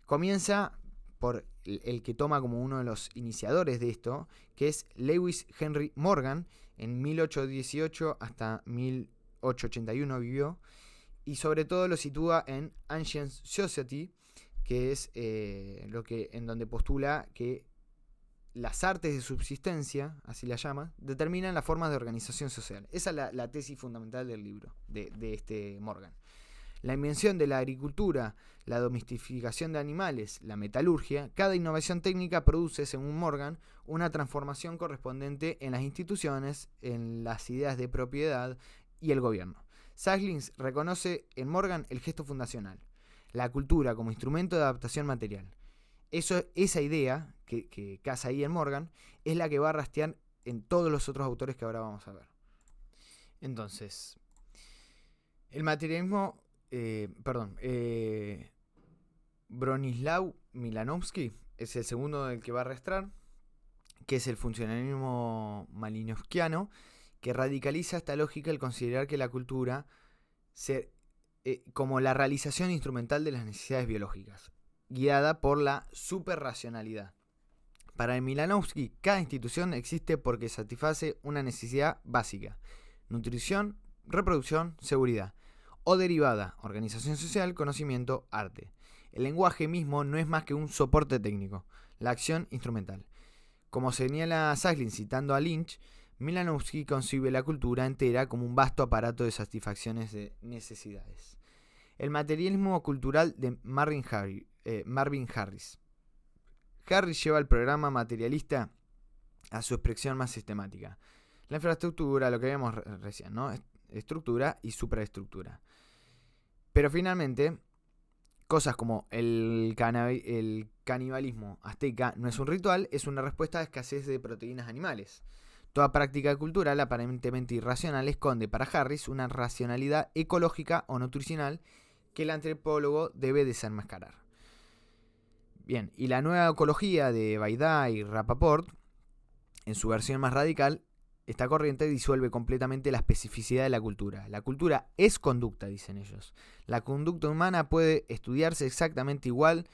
Comienza por el que toma como uno de los iniciadores de esto, que es Lewis Henry Morgan, en 1818 hasta 1881 vivió, y sobre todo lo sitúa en Ancient Society, que es en donde postula que las artes de subsistencia, así la llama, determinan las formas de organización social. Esa es la tesis fundamental del libro, de este Morgan. La invención de la agricultura, la domesticación de animales, la metalurgia, cada innovación técnica produce, según Morgan, una transformación correspondiente en las instituciones, en las ideas de propiedad y el gobierno. Sacklin reconoce en Morgan el gesto fundacional, la cultura como instrumento de adaptación material. Esa idea que casa ahí en Morgan es la que va a rastrear en todos los otros autores que ahora vamos a ver. Entonces, el materialismo... Bronislaw Milanowski es el segundo del que va a arrastrar, que es el funcionalismo malinowskiano, que radicaliza esta lógica al considerar que la cultura como la realización instrumental de las necesidades biológicas, guiada por la superracionalidad. Para Milanowski, cada institución existe porque satisface una necesidad básica: nutrición, reproducción, seguridad. O derivada, organización social, conocimiento, arte. El lenguaje mismo no es más que un soporte técnico, la acción instrumental. Como señala Sacklin citando a Lynch, Milanowski concibe la cultura entera como un vasto aparato de satisfacciones de necesidades. El materialismo cultural de Marvin Harris. Harris lleva el programa materialista a su expresión más sistemática. La infraestructura, lo que vimos recién, ¿no? Estructura y supraestructura. Pero finalmente, cosas como el canibalismo azteca no es un ritual, es una respuesta a escasez de proteínas animales. Toda práctica cultural aparentemente irracional esconde para Harris una racionalidad ecológica o nutricional que el antropólogo debe desenmascarar. Bien, y la nueva ecología de Baida y Rapaport, en su versión más radical, esta corriente disuelve completamente la especificidad de la cultura. La cultura es conducta, dicen ellos. La conducta humana puede estudiarse exactamente igual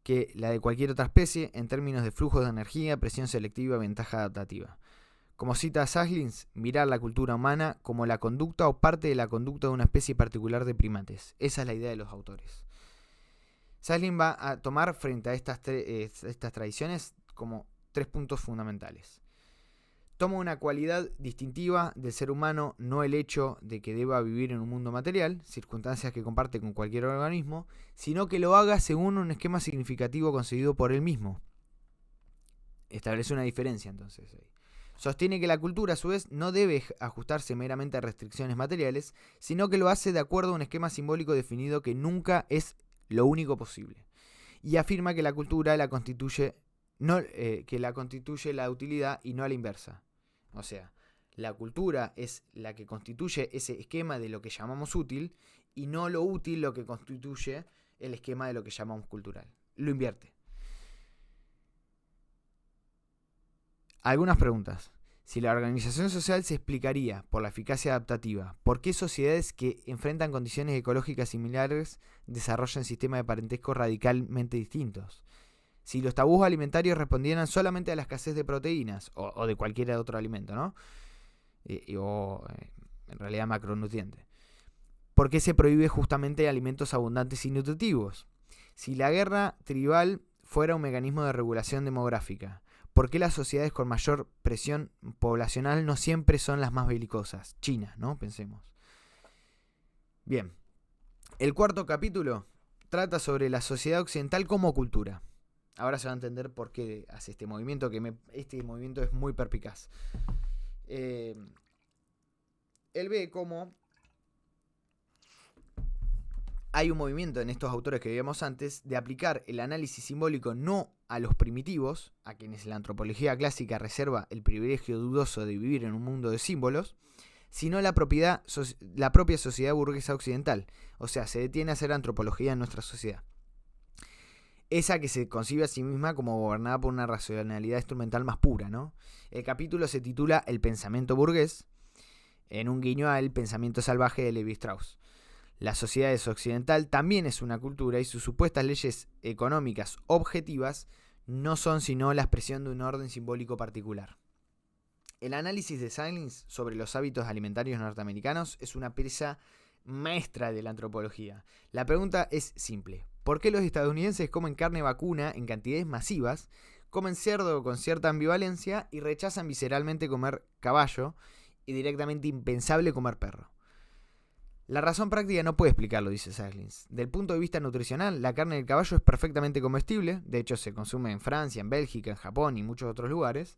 que la de cualquier otra especie en términos de flujos de energía, presión selectiva, ventaja adaptativa. Como cita Sacklin, mirar la cultura humana como la conducta o parte de la conducta de una especie particular de primates. Esa es la idea de los autores. Sacklin va a tomar frente a estas tradiciones como tres puntos fundamentales. Toma una cualidad distintiva del ser humano, no el hecho de que deba vivir en un mundo material, circunstancias que comparte con cualquier organismo, sino que lo haga según un esquema significativo conseguido por él mismo. Establece una diferencia entonces ahí. Sostiene que la cultura a su vez no debe ajustarse meramente a restricciones materiales, sino que lo hace de acuerdo a un esquema simbólico definido que nunca es lo único posible. Y afirma que la cultura la constituye la utilidad y no a la inversa. O sea, la cultura es la que constituye ese esquema de lo que llamamos útil y no lo útil lo que constituye el esquema de lo que llamamos cultural. Lo invierte. Algunas preguntas. Si la organización social se explicaría por la eficacia adaptativa, ¿por qué sociedades que enfrentan condiciones ecológicas similares desarrollan sistemas de parentesco radicalmente distintos? si los tabús alimentarios respondieran solamente a la escasez de proteínas o de cualquier otro alimento, ¿no? En realidad macronutrientes. ¿Por qué se prohíbe justamente alimentos abundantes y nutritivos? Si la guerra tribal fuera un mecanismo de regulación demográfica, ¿por qué las sociedades con mayor presión poblacional no siempre son las más belicosas? China, ¿no? Pensemos. Bien. El cuarto capítulo trata sobre la sociedad occidental como cultura. Ahora se va a entender por qué hace este movimiento, este movimiento es muy perspicaz. Él ve cómo hay un movimiento en estos autores que veíamos antes de aplicar el análisis simbólico no a los primitivos, a quienes la antropología clásica reserva el privilegio dudoso de vivir en un mundo de símbolos, sino la propia sociedad burguesa occidental. O sea, se detiene a hacer antropología en nuestra sociedad. Esa que se concibe a sí misma como gobernada por una racionalidad instrumental más pura, ¿no? El capítulo se titula El pensamiento burgués, en un guiño al pensamiento salvaje de Levi Strauss. La sociedad occidental también es una cultura y sus supuestas leyes económicas objetivas no son sino la expresión de un orden simbólico particular. El análisis de Saglins sobre los hábitos alimentarios norteamericanos es una pieza maestra de la antropología. La pregunta es simple. ¿Por qué los estadounidenses comen carne vacuna en cantidades masivas, comen cerdo con cierta ambivalencia y rechazan visceralmente comer caballo y directamente impensable comer perro? La razón práctica no puede explicarlo, dice Saglins. Del punto de vista nutricional, la carne del caballo es perfectamente comestible, de hecho se consume en Francia, en Bélgica, en Japón y muchos otros lugares.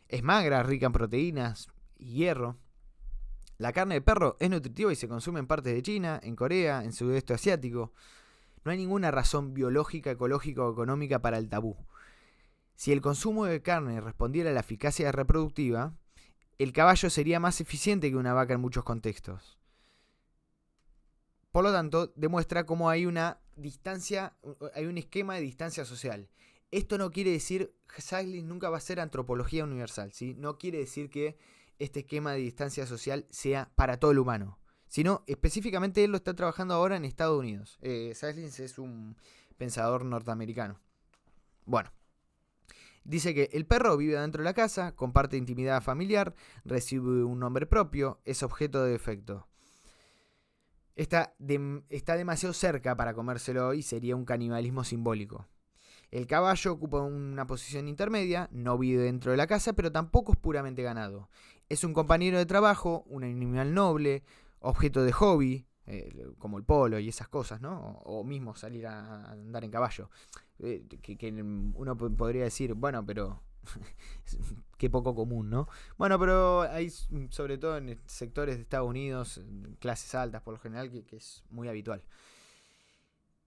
Es magra, rica en proteínas y hierro. La carne de perro es nutritiva y se consume en partes de China, en Corea, en sudeste asiático. No hay ninguna razón biológica, ecológica o económica para el tabú. Si el consumo de carne respondiera a la eficacia reproductiva, el caballo sería más eficiente que una vaca en muchos contextos. Por lo tanto, demuestra cómo hay una distancia, hay un esquema de distancia social. Esto no quiere decir, Saglins nunca va a ser antropología universal, ¿sí? No quiere decir que este esquema de distancia social sea para todo el humano, sino específicamente él lo está trabajando ahora en Estados Unidos. Saglins es un pensador norteamericano. Bueno, dice que el perro vive dentro de la casa, comparte intimidad familiar, recibe un nombre propio, es objeto de afecto. Está demasiado cerca para comérselo y sería un canibalismo simbólico. El caballo ocupa una posición intermedia, no vive dentro de la casa, pero tampoco es puramente ganado. Es un compañero de trabajo, un animal noble, objeto de hobby, como el polo y esas cosas, ¿no? O mismo salir a andar en caballo. Que uno podría decir, bueno, pero qué poco común, ¿no? Bueno, pero hay, sobre todo en sectores de Estados Unidos, clases altas por lo general, que es muy habitual.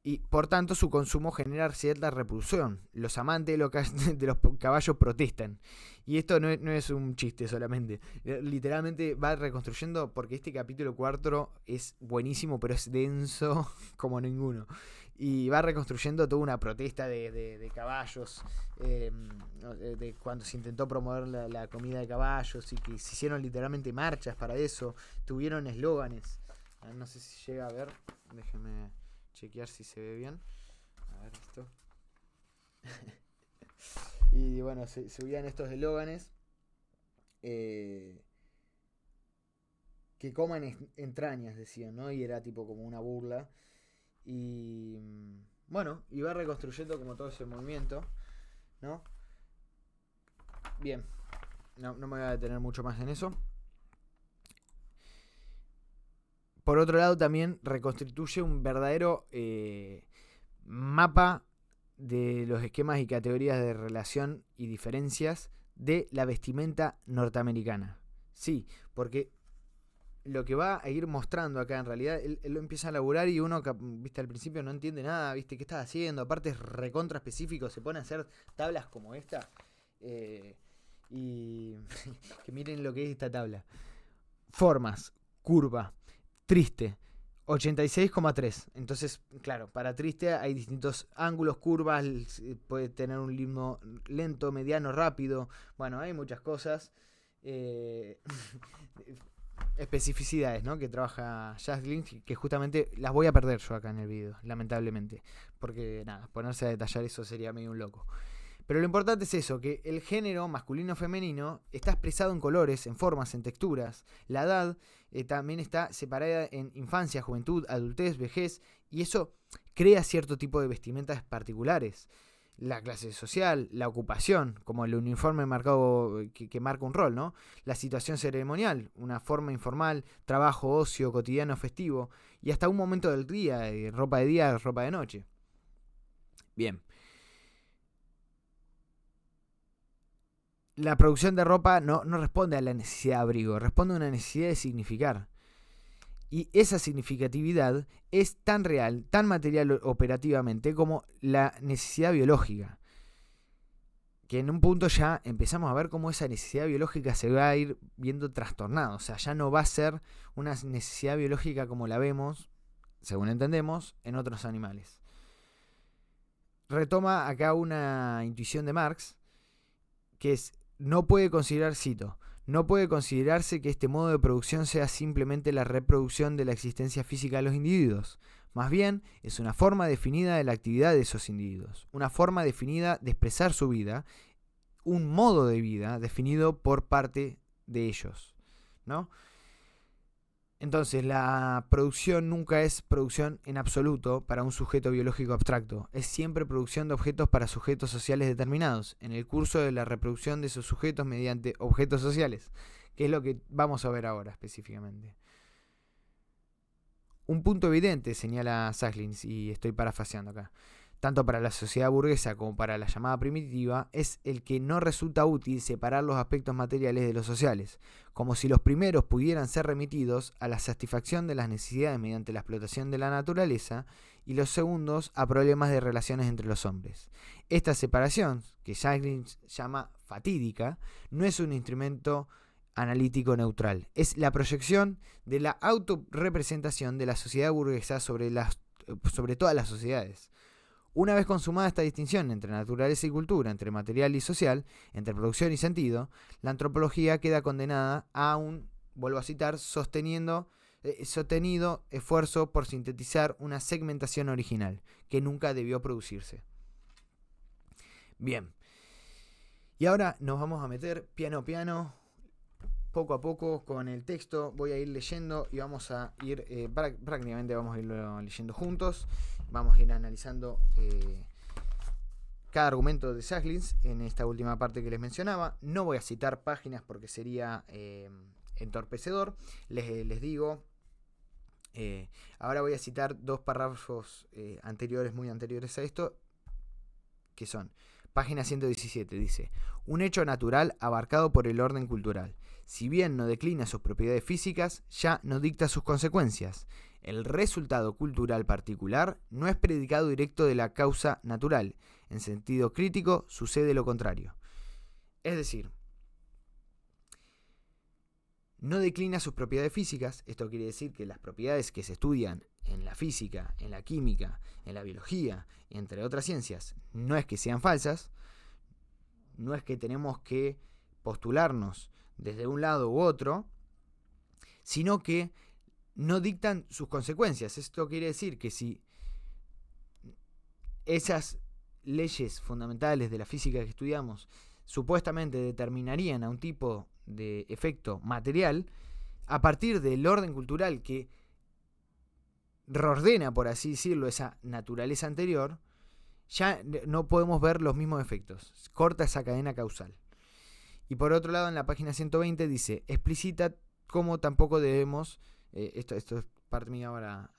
Y por tanto su consumo genera cierta repulsión. Los amantes de los caballos protestan. Y esto no es un chiste solamente. Literalmente va reconstruyendo, porque este capítulo 4 es buenísimo, pero es denso como ninguno. Y va reconstruyendo toda una protesta de caballos, de cuando se intentó promover la comida de caballos y que se hicieron literalmente marchas para eso. Tuvieron eslóganes. No sé si llega a ver. Déjeme chequear si se ve bien. A ver esto. Y bueno, se subían estos eslóganes. Que coman entrañas, decían, ¿no? Y era tipo como una burla. Y bueno, y va reconstruyendo como todo ese movimiento, ¿no? Bien, no me voy a detener mucho más en eso. Por otro lado, también reconstituye un verdadero mapa de los esquemas y categorías de relación y diferencias de la vestimenta norteamericana. Sí, porque lo que va a ir mostrando acá, en realidad, él lo empieza a elaborar y uno, viste, al principio no entiende nada, viste, qué está haciendo, aparte es recontra específico, se pone a hacer tablas como esta, y que miren lo que es esta tabla. Formas, curva, triste, 86,3. Entonces, claro, para triste hay distintos ángulos, curvas, puede tener un ritmo lento, mediano, rápido. Bueno, hay muchas cosas. especificidades, ¿no? Que trabaja Jacqueline, que justamente las voy a perder yo acá en el video, lamentablemente. Porque nada, ponerse a detallar eso sería medio un loco. Pero lo importante es eso, que el género masculino o femenino está expresado en colores, en formas, en texturas. La edad también está separada en infancia, juventud, adultez, vejez, y eso crea cierto tipo de vestimentas particulares. La clase social, la ocupación, como el uniforme marcado que marca un rol, ¿no? La situación ceremonial, una forma informal, trabajo, ocio, cotidiano, festivo, y hasta un momento del día, ropa de día, ropa de noche. Bien. La producción de ropa no responde a la necesidad de abrigo, responde a una necesidad de significar. Y esa significatividad es tan real, tan material operativamente como la necesidad biológica. Que en un punto ya empezamos a ver cómo esa necesidad biológica se va a ir viendo trastornada. O sea, ya no va a ser una necesidad biológica como la vemos, según entendemos, en otros animales. Retoma acá una intuición de Marx, que es: no puede considerar, cito, no puede considerarse que este modo de producción sea simplemente la reproducción de la existencia física de los individuos. Más bien, es una forma definida de la actividad de esos individuos, una forma definida de expresar su vida, un modo de vida definido por parte de ellos, ¿no? Entonces, la producción nunca es producción en absoluto para un sujeto biológico abstracto. Es siempre producción de objetos para sujetos sociales determinados, en el curso de la reproducción de esos sujetos mediante objetos sociales, que es lo que vamos a ver ahora específicamente. Un punto evidente, señala Sacklins, y estoy parafraseando acá, tanto para la sociedad burguesa como para la llamada primitiva, es el que no resulta útil separar los aspectos materiales de los sociales, como si los primeros pudieran ser remitidos a la satisfacción de las necesidades mediante la explotación de la naturaleza y los segundos a problemas de relaciones entre los hombres. Esta separación, que Jacqueline llama fatídica, no es un instrumento analítico neutral, es la proyección de la autorrepresentación de la sociedad burguesa sobre todas las sociedades. Una vez consumada esta distinción entre naturaleza y cultura, entre material y social, entre producción y sentido, la antropología queda condenada a un, vuelvo a citar, sostenido esfuerzo por sintetizar una segmentación original, que nunca debió producirse. Bien. Y ahora nos vamos a meter piano a piano, poco a poco con el texto. Voy a ir leyendo y vamos a ir, prácticamente vamos a irlo leyendo juntos. Vamos a ir analizando cada argumento de Sacklins en esta última parte que les mencionaba. No voy a citar páginas porque sería entorpecedor. Les digo, ahora voy a citar dos párrafos muy anteriores a esto, que son: página 117, dice: un hecho natural abarcado por el orden cultural, si bien no declina sus propiedades físicas, ya no dicta sus consecuencias. El resultado cultural particular no es predicado directo de la causa natural. En sentido crítico, sucede lo contrario. Es decir, no declina sus propiedades físicas. Esto quiere decir que las propiedades que se estudian en la física, en la química, en la biología, entre otras ciencias, no es que sean falsas, no es que tenemos que postularnos desde un lado u otro, sino que no dictan sus consecuencias. Esto quiere decir que si esas leyes fundamentales de la física que estudiamos supuestamente determinarían a un tipo de efecto material, a partir del orden cultural que reordena, por así decirlo, esa naturaleza anterior, ya no podemos ver los mismos efectos. Corta esa cadena causal. Y por otro lado, en la página 120 dice: explicita cómo tampoco debemos, esto es parte mía ahora,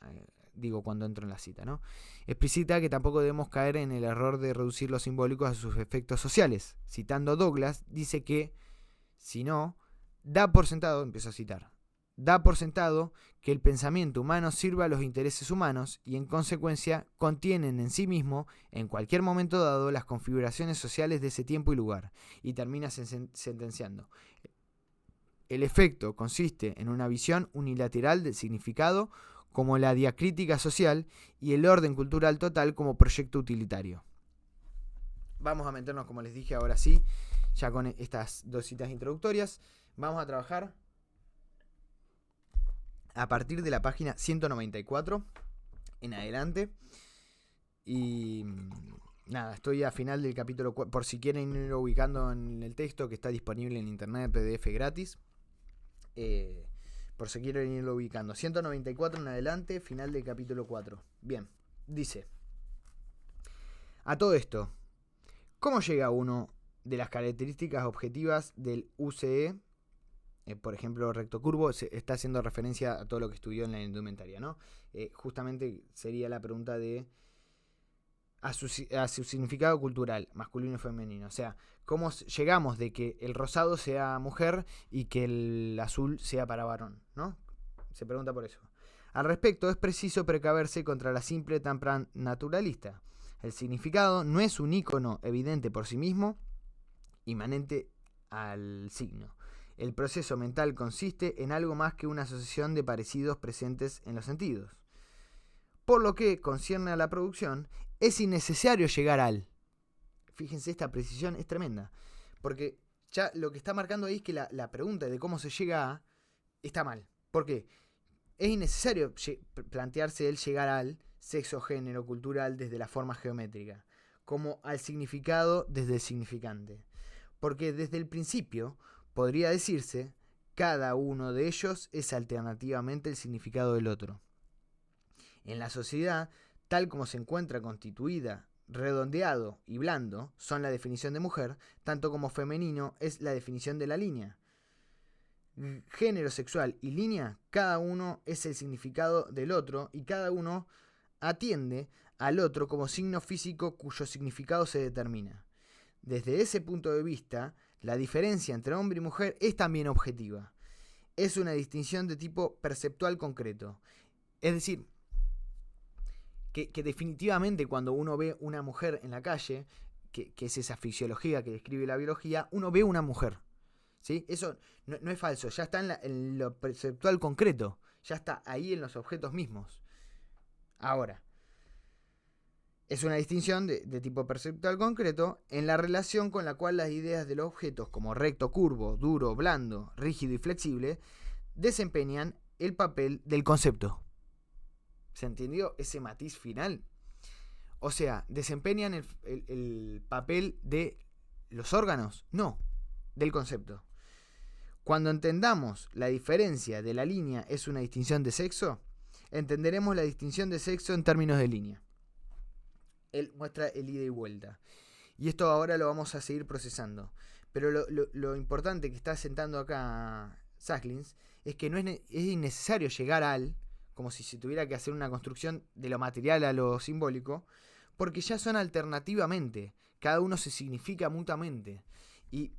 digo cuando entro en la cita, ¿no? Explicita que tampoco debemos caer en el error de reducir los simbólicos a sus efectos sociales. Citando Douglas, dice que, si no, da por sentado, empiezo a citar, da por sentado que el pensamiento humano sirva a los intereses humanos y en consecuencia contienen en sí mismo, en cualquier momento dado, las configuraciones sociales de ese tiempo y lugar, y termina sentenciando: el efecto consiste en una visión unilateral del significado como la diacrítica social y el orden cultural total como proyecto utilitario. Vamos a meternos, como les dije, ahora sí, ya con estas dos citas introductorias. Vamos a trabajar a partir de la página 194 en adelante. Y nada, estoy a final del capítulo 4, por si quieren ir ubicando en el texto que está disponible en internet, PDF gratis. Por si quieren irlo ubicando. 194 en adelante, final del capítulo 4. Bien, dice: a todo esto, ¿cómo llega uno de las características objetivas del UCE? Por ejemplo, recto curvo, se está haciendo referencia a todo lo que estudió en la indumentaria, ¿no? Justamente sería la pregunta de a su significado cultural, masculino y femenino. O sea, ¿cómo llegamos de que el rosado sea mujer y que el azul sea para varón, ¿no? Se pregunta por eso. Al respecto, es preciso precaverse contra la simple tan naturalista. El significado no es un ícono evidente por sí mismo, inmanente al signo. El proceso mental consiste en algo más que una asociación de parecidos presentes en los sentidos. Por lo que concierne a la producción, es innecesario llegar al. Fíjense, esta precisión es tremenda. Porque ya lo que está marcando ahí es que la pregunta de cómo se llega a está mal. ¿Por qué? Es innecesario plantearse el llegar al sexo, género, cultural desde la forma geométrica, como al significado desde el significante. Porque desde el principio podría decirse, cada uno de ellos es alternativamente el significado del otro. En la sociedad, tal como se encuentra constituida, redondeado y blando son la definición de mujer, tanto como femenino es la definición de la línea. Género sexual y línea, cada uno es el significado del otro y cada uno atiende al otro como signo físico cuyo significado se determina. Desde ese punto de vista, la diferencia entre hombre y mujer es también objetiva. Es una distinción de tipo perceptual concreto. Es decir, que definitivamente cuando uno ve una mujer en la calle, que es esa fisiología que describe la biología, uno ve una mujer. ¿Sí? Eso no es falso, ya está en lo perceptual concreto, ya está ahí en los objetos mismos. Ahora, es una distinción de tipo perceptual concreto en la relación con la cual las ideas de los objetos como recto, curvo, duro, blando, rígido y flexible desempeñan el papel del concepto. ¿Se entendió ese matiz final? O sea, ¿desempeñan el papel de los órganos? No, del concepto. Cuando entendamos la diferencia de la línea es una distinción de sexo, entenderemos la distinción de sexo en términos de línea. Él muestra el ida y vuelta. Y esto ahora lo vamos a seguir procesando. Pero lo importante que está sentando acá Sacklins es que no es innecesario llegar al, como si se tuviera que hacer una construcción de lo material a lo simbólico, porque ya son alternativamente. Cada uno se significa mutuamente. Y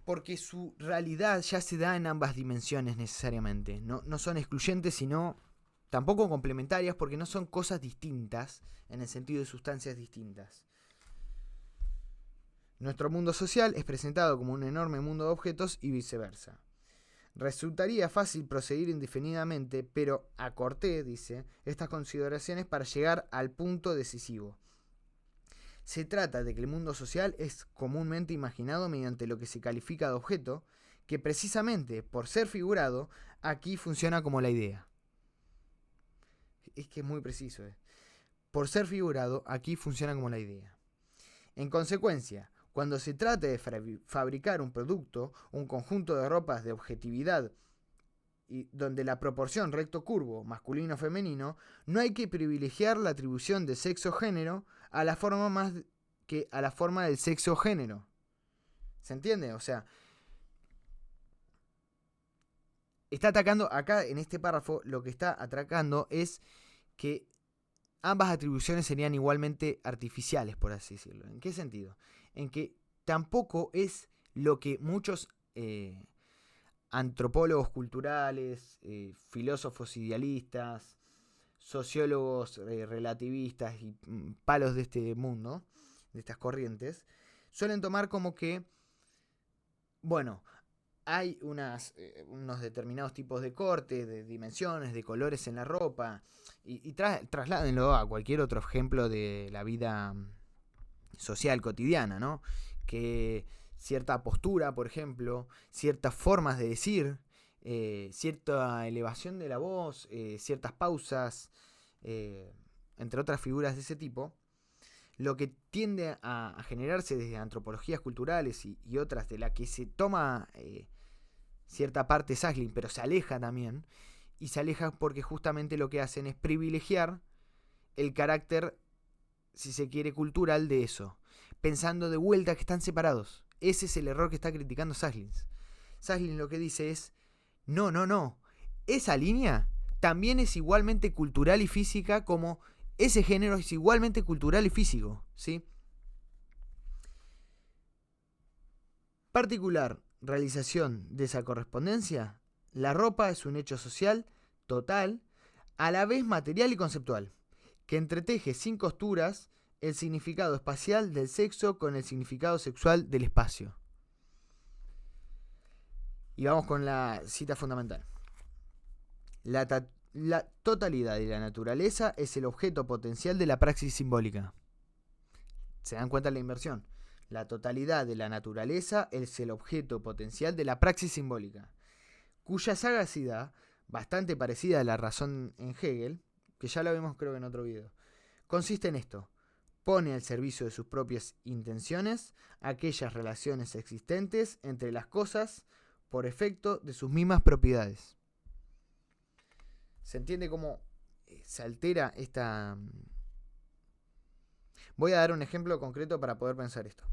porque su realidad ya se da en ambas dimensiones necesariamente. No son excluyentes, sino tampoco complementarias, porque no son cosas distintas en el sentido de sustancias distintas. Nuestro mundo social es presentado como un enorme mundo de objetos y viceversa. Resultaría fácil proseguir indefinidamente, pero acorté, dice, estas consideraciones para llegar al punto decisivo. Se trata de que el mundo social es comúnmente imaginado mediante lo que se califica de objeto, que precisamente por ser figurado, aquí funciona como la idea. Es que es muy preciso. Por ser figurado, aquí funciona como la idea. En consecuencia, cuando se trata de fabricar un producto, un conjunto de ropas de objetividad, y donde la proporción recto-curvo, masculino-femenino, no hay que privilegiar la atribución de sexo-género a la forma más que a la forma del sexo-género. ¿Se entiende? O sea, está atacando acá en este párrafo, lo que está atacando es que ambas atribuciones serían igualmente artificiales, por así decirlo. ¿En qué sentido? En que tampoco es lo que muchos antropólogos culturales, filósofos idealistas, sociólogos relativistas y palos de este mundo, de estas corrientes, suelen tomar como que, bueno, hay unos determinados tipos de cortes, de dimensiones, de colores en la ropa, y trasládenlo a cualquier otro ejemplo de la vida social cotidiana, ¿no? Que cierta postura, por ejemplo, ciertas formas de decir, cierta elevación de la voz, ciertas pausas, entre otras figuras de ese tipo, lo que tiende a generarse desde antropologías culturales y otras de la que se toma cierta parte Suckling, pero se aleja también, y se aleja porque justamente lo que hacen es privilegiar el carácter, si se quiere, cultural de eso, pensando de vuelta que están separados. Ese es el error que está criticando Suckling. Suckling lo que dice es, no, esa línea también es igualmente cultural y física como ese género es igualmente cultural y físico, ¿sí? Particular realización de esa correspondencia, la ropa es un hecho social, total, a la vez material y conceptual, que entreteje sin costuras el significado espacial del sexo con el significado sexual del espacio. Y vamos con la cita fundamental. La totalidad de la naturaleza es el objeto potencial de la praxis simbólica. ¿Se dan cuenta de la inversión? La totalidad de la naturaleza es el objeto potencial de la praxis simbólica, cuya sagacidad, bastante parecida a la razón en Hegel, que ya lo vimos creo que en otro video, consiste en esto: pone al servicio de sus propias intenciones aquellas relaciones existentes entre las cosas por efecto de sus mismas propiedades. ¿Se entiende cómo se altera esta? Voy a dar un ejemplo concreto para poder pensar esto.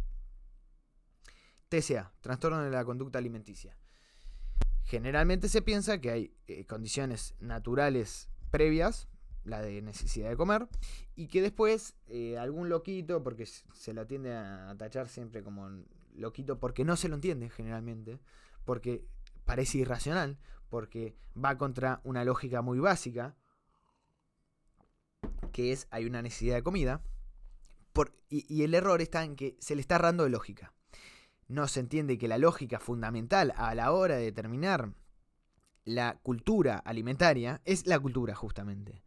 TCA, trastorno de la conducta alimenticia. Generalmente se piensa que hay condiciones naturales previas, la de necesidad de comer, y que después algún loquito, porque se lo tiende a tachar siempre como loquito porque no se lo entiende generalmente, porque parece irracional, porque va contra una lógica muy básica, que es hay una necesidad de comida, y el error está en que se le está errando de lógica. No se entiende que la lógica fundamental a la hora de determinar la cultura alimentaria es la cultura justamente.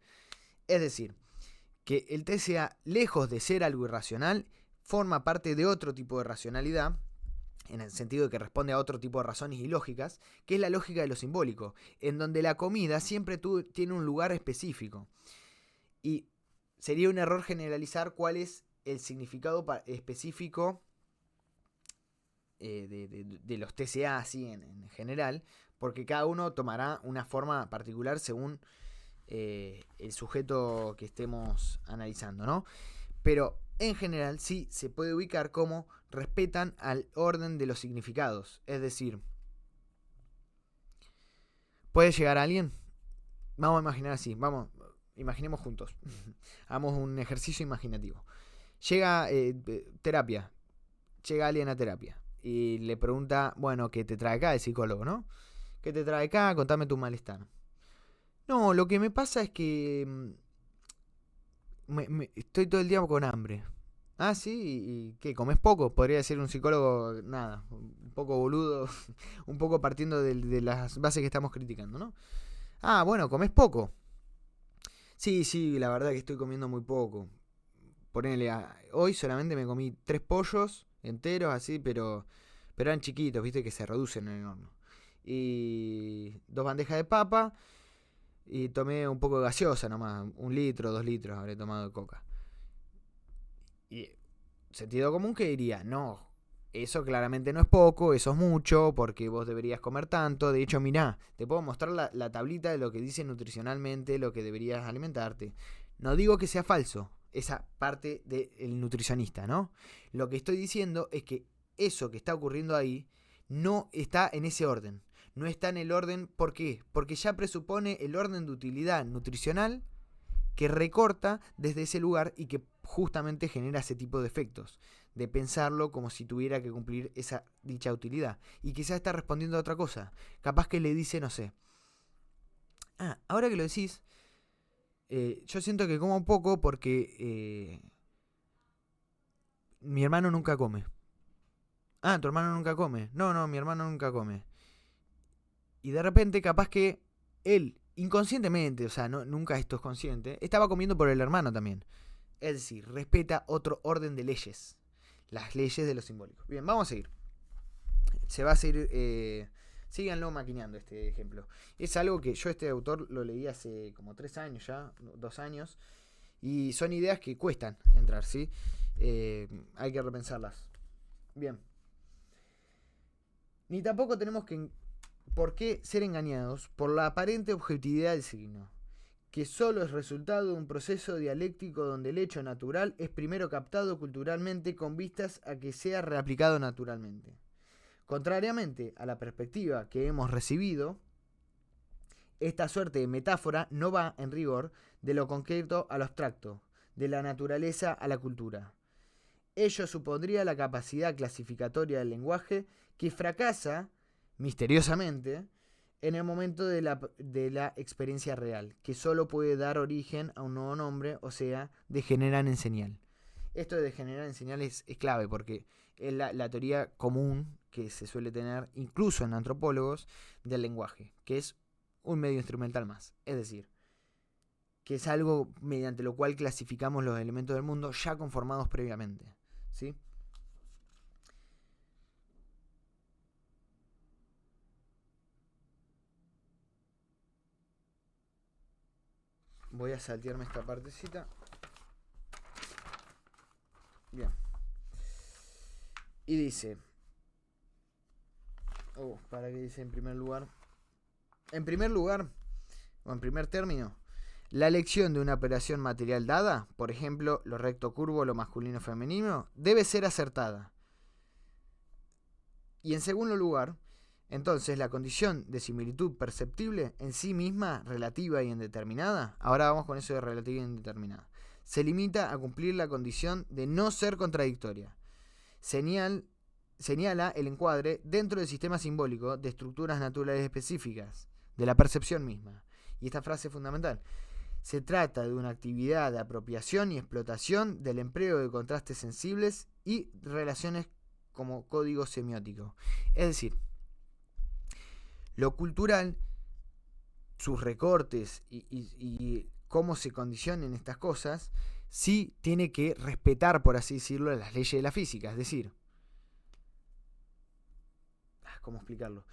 Es decir, que el TCA, lejos de ser algo irracional, forma parte de otro tipo de racionalidad, en el sentido de que responde a otro tipo de razones y lógicas, que es la lógica de lo simbólico, en donde la comida siempre tiene un lugar específico. Y sería un error generalizar cuál es el significado específico de los TCA así en general, porque cada uno tomará una forma particular según el sujeto que estemos analizando, ¿no? Pero en general sí se puede ubicar como respetan al orden de los significados. Es decir, ¿puede llegar alguien? Vamos a imaginar así, imaginemos juntos. Hagamos un ejercicio imaginativo. Llega terapia, llega alguien a terapia y le pregunta, bueno, ¿qué te trae acá el psicólogo, no? ¿Qué te trae acá? Contame tu malestar. No, lo que me pasa es que estoy todo el día con hambre. Ah, sí, ¿y qué? ¿Comes poco? Podría decir un psicólogo, nada, un poco boludo, un poco partiendo de las bases que estamos criticando, ¿no? Ah, bueno, ¿comes poco? Sí, la verdad que estoy comiendo muy poco. Ponele, hoy solamente me comí 3 pollos enteros, así, pero eran chiquitos, viste, que se reducen en el horno. Y 2 bandejas de papa. Y tomé un poco de gaseosa nomás, 1 litro, 2 litros habré tomado de coca. Y sentido común que diría, no, eso claramente no es poco, eso es mucho, porque vos deberías comer tanto. De hecho, mirá, te puedo mostrar la tablita de lo que dice nutricionalmente, lo que deberías alimentarte. No digo que sea falso, esa parte del nutricionista, ¿no? Lo que estoy diciendo es que eso que está ocurriendo ahí no está en ese orden. No está en el orden, ¿por qué? Porque ya presupone el orden de utilidad nutricional que recorta desde ese lugar y que justamente genera ese tipo de efectos, de pensarlo como si tuviera que cumplir esa dicha utilidad. Y quizás está respondiendo a otra cosa. Capaz que le dice, no sé. Ah, ahora que lo decís, yo siento que como poco porque mi hermano nunca come. Ah, tu hermano nunca come. No, mi hermano nunca come. Y de repente, capaz que él, inconscientemente, o sea, nunca esto es consciente, estaba comiendo por el hermano también. Es decir, respeta otro orden de leyes. Las leyes de lo simbólico. Bien, vamos a seguir. Se va a seguir Síganlo maquineando este ejemplo. Es algo que yo este autor lo leí hace como 3 años ya, 2 años, y son ideas que cuestan entrar, ¿sí? Hay que repensarlas. Bien. Ni tampoco tenemos por qué ser engañados por la aparente objetividad del signo, que solo es resultado de un proceso dialéctico donde el hecho natural es primero captado culturalmente con vistas a que sea reaplicado naturalmente. Contrariamente a la perspectiva que hemos recibido, esta suerte de metáfora no va, en rigor, de lo concreto a lo abstracto, de la naturaleza a la cultura. Ello supondría la capacidad clasificatoria del lenguaje que fracasa, misteriosamente, en el momento de la experiencia real, que solo puede dar origen a un nuevo nombre, o sea, degenerar en señal. Esto de degenerar en señal es clave porque es la teoría común que se suele tener, incluso en antropólogos, del lenguaje, que es un medio instrumental más. Es decir, que es algo mediante lo cual clasificamos los elementos del mundo ya conformados previamente, ¿sí? Voy a saltearme esta partecita. Bien. Y dice... ¿para qué dice en primer lugar? En primer lugar, o en primer término, la elección de una operación material dada, por ejemplo, lo recto curvo, lo masculino femenino, debe ser acertada. Y en segundo lugar, entonces la condición de similitud perceptible en sí misma, relativa y indeterminada, ahora vamos con eso de relativa e indeterminada, se limita a cumplir la condición de no ser contradictoria. Señala el encuadre dentro del sistema simbólico de estructuras naturales específicas, de la percepción misma. Y esta frase es fundamental. Se trata de una actividad de apropiación y explotación del empleo de contrastes sensibles y relaciones como código semiótico. Es decir, lo cultural, sus recortes y cómo se condicionan estas cosas, sí tiene que respetar, por así decirlo, las leyes de la física. Es decir, ¿cómo explicarlo?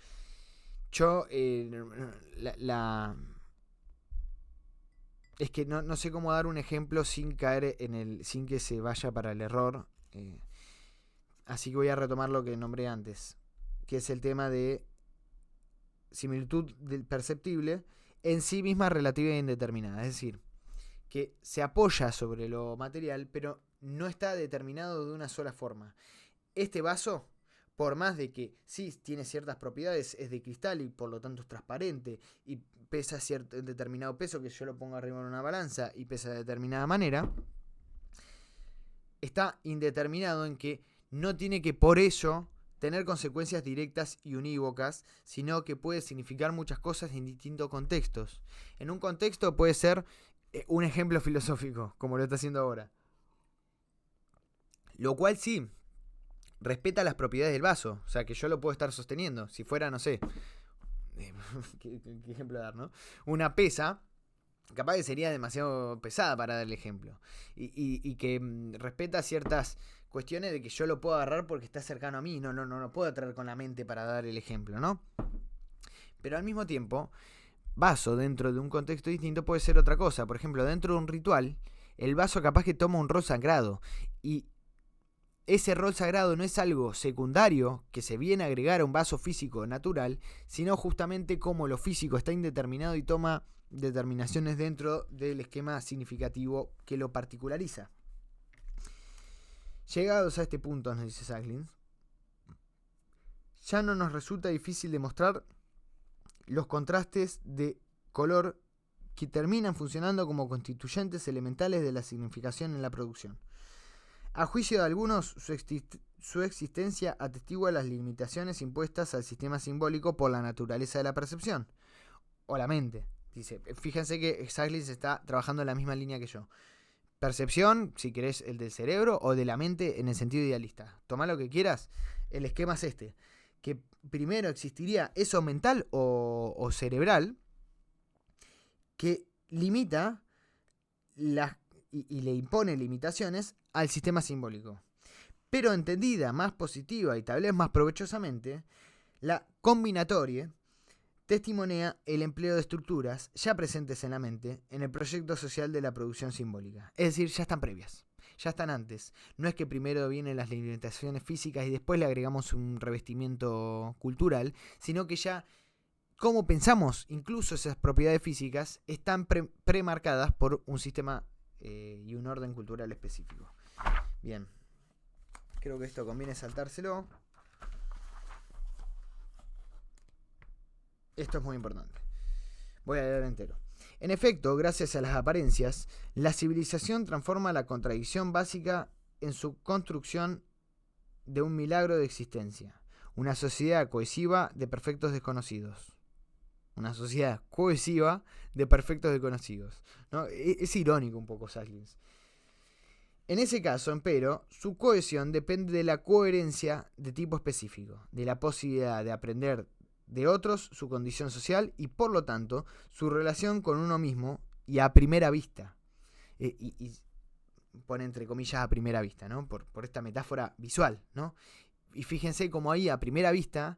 Yo, es que no sé cómo dar un ejemplo sin caer sin que se vaya para el error. Así que voy a retomar lo que nombré antes, que es el tema de similitud perceptible en sí misma relativa e indeterminada. Es decir, que se apoya sobre lo material, pero no está determinado de una sola forma. Este vaso, por más de que sí tiene ciertas propiedades, es de cristal y por lo tanto es transparente y pesa cierto determinado peso, que yo lo pongo arriba en una balanza y pesa de determinada manera, está indeterminado en que no tiene que por ello tener consecuencias directas y unívocas, sino que puede significar muchas cosas en distintos contextos. En un contexto puede ser un ejemplo filosófico, como lo está haciendo ahora. Lo cual sí respeta las propiedades del vaso, o sea que yo lo puedo estar sosteniendo. Si fuera, no sé, ¿qué ejemplo dar, no? Una pesa, capaz que sería demasiado pesada para dar el ejemplo. Y que respeta ciertas cuestiones de que yo lo puedo agarrar porque está cercano a mí. No puedo traer con la mente para dar el ejemplo, ¿no? Pero al mismo tiempo, vaso dentro de un contexto distinto puede ser otra cosa. Por ejemplo, dentro de un ritual, el vaso capaz que toma un rol sagrado. Y ese rol sagrado no es algo secundario que se viene a agregar a un vaso físico natural, sino justamente como lo físico está indeterminado y toma determinaciones dentro del esquema significativo que lo particulariza. Llegados a este punto, nos dice Sacklins, ya no nos resulta difícil demostrar los contrastes de color que terminan funcionando como constituyentes elementales de la significación en la producción. A juicio de algunos, su existencia atestigua las limitaciones impuestas al sistema simbólico por la naturaleza de la percepción, o la mente. Dice, fíjense que Sacklins está trabajando en la misma línea que yo. Percepción, si querés, el del cerebro o de la mente en el sentido idealista. Tomá lo que quieras, el esquema es este. Que primero existiría eso mental o cerebral que limita y le impone limitaciones al sistema simbólico. Pero entendida más positiva y tal vez más provechosamente, La combinatoria testimonia el empleo de estructuras ya presentes en la mente en el proyecto social de la producción simbólica. Es decir, ya están previas, ya están antes. No es que primero vienen las limitaciones físicas y después le agregamos un revestimiento cultural, sino que ya, como pensamos, incluso esas propiedades físicas están premarcadas por un sistema y un orden cultural específico. Bien, creo que esto conviene saltárselo. Esto es muy importante. Voy a leer entero. En efecto, gracias a las apariencias, la civilización transforma la contradicción básica en su construcción de un milagro de existencia. Una sociedad cohesiva de perfectos desconocidos. Una sociedad cohesiva de perfectos desconocidos, ¿no? Es irónico un poco Sahlins. En ese caso, empero, su cohesión depende de la coherencia de tipo específico, de la posibilidad de aprender de otros su condición social y, por lo tanto, su relación con uno mismo y a primera vista. Y pone entre comillas a primera vista, ¿no? Por esta metáfora visual, ¿no? Y fíjense cómo ahí a primera vista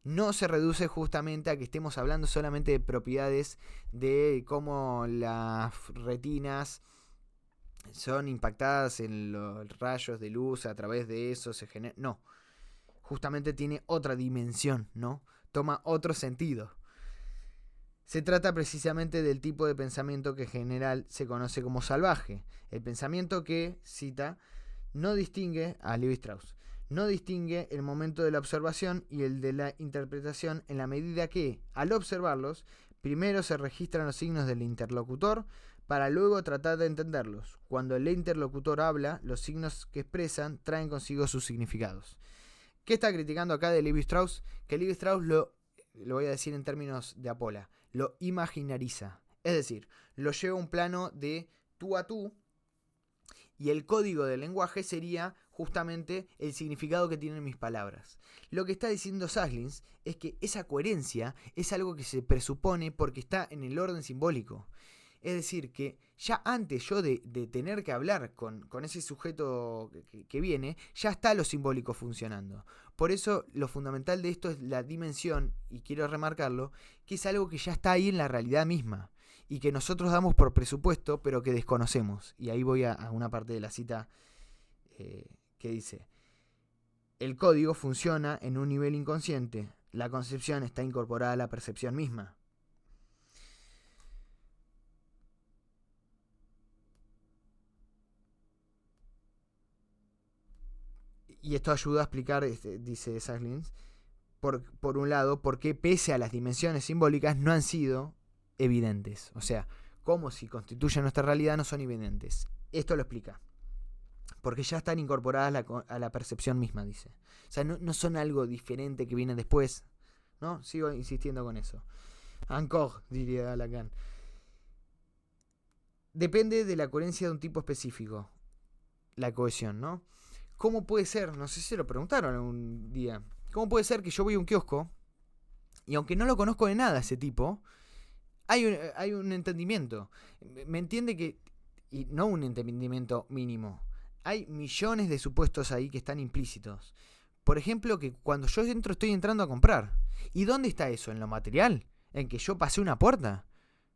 no se reduce justamente a que estemos hablando solamente de propiedades de cómo las retinas son impactadas en los rayos de luz, a través de eso se genera... No, justamente tiene otra dimensión, ¿no? Toma otro sentido. Se trata precisamente del tipo de pensamiento que en general se conoce como salvaje. El pensamiento que, cita, no distingue a Levi Strauss, no distingue el momento de la observación y el de la interpretación en la medida que, al observarlos, primero se registran los signos del interlocutor para luego tratar de entenderlos. Cuando el interlocutor habla, los signos que expresan traen consigo sus significados. ¿Qué está criticando acá de Levi Strauss? Que Levi Strauss lo voy a decir en términos de Apola, lo imaginariza. Es decir, lo lleva a un plano de tú a tú y el código del lenguaje sería justamente el significado que tienen mis palabras. Lo que está diciendo Sahlins es que esa coherencia es algo que se presupone porque está en el orden simbólico. Es decir, que ya antes yo de tener que hablar con ese sujeto que viene, ya está lo simbólico funcionando. Por eso lo fundamental de esto es la dimensión, y quiero remarcarlo, que es algo que ya está ahí en la realidad misma, y que nosotros damos por presupuesto, pero que desconocemos. Y ahí voy a una parte de la cita que dice: el código funciona en un nivel inconsciente, la concepción está incorporada a la percepción misma. Y esto ayuda a explicar, dice Sahlins, por un lado, por qué pese a las dimensiones simbólicas no han sido evidentes. O sea, cómo si constituyen nuestra realidad no son evidentes. Esto lo explica. Porque ya están incorporadas a la percepción misma, dice. O sea, no son algo diferente que viene después, ¿no? Sigo insistiendo con eso. Encore, diría Lacan. Depende de la coherencia de un tipo específico. La cohesión, ¿no? ¿Cómo puede ser? No sé si se lo preguntaron algún día. ¿Cómo puede ser que yo voy a un kiosco y aunque no lo conozco de nada ese tipo, hay un entendimiento? Me entiende que... Y no un entendimiento mínimo. Hay millones de supuestos ahí que están implícitos. Por ejemplo, que cuando yo entro estoy entrando a comprar. ¿Y dónde está eso? ¿En lo material? ¿En que yo pasé una puerta?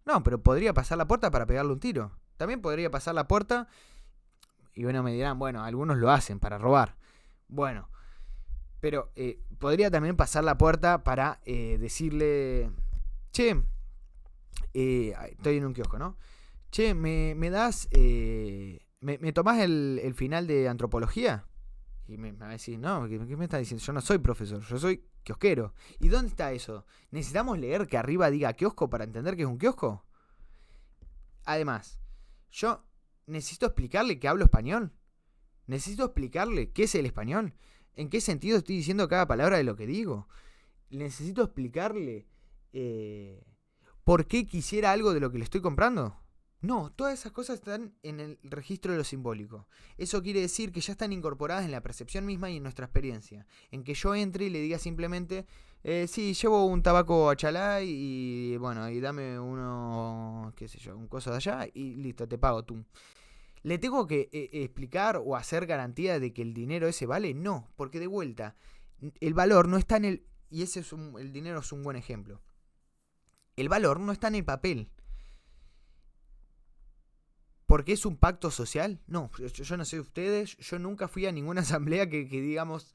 No, pero podría pasar la puerta para pegarle un tiro. También podría pasar la puerta... Y bueno, me dirán, bueno, algunos lo hacen para robar. Bueno, pero podría también pasar la puerta para decirle, che, estoy en un kiosco, ¿no? Che, ¿me das, me tomás el final de antropología? Y me va a decir, no, ¿qué me estás diciendo? Yo no soy profesor, yo soy kiosquero. ¿Y dónde está eso? ¿Necesitamos leer que arriba diga kiosco para entender que es un kiosco? Además, yo... ¿necesito explicarle que hablo español? ¿Necesito explicarle qué es el español? ¿En qué sentido estoy diciendo cada palabra de lo que digo? ¿Necesito explicarle por qué quisiera algo de lo que le estoy comprando? No, todas esas cosas están en el registro de lo simbólico. Eso quiere decir que ya están incorporadas en la percepción misma y en nuestra experiencia. En que yo entre y le diga simplemente, sí, llevo un tabaco a chalá y bueno, y dame uno, qué sé yo, un coso de allá y listo, te pago tú. ¿Le tengo que explicar o hacer garantía de que el dinero ese vale? No, porque de vuelta, el valor no está en y el dinero es un buen ejemplo. El valor no está en el papel. ¿Porque es un pacto social? No, yo no sé ustedes, yo nunca fui a ninguna asamblea que digamos,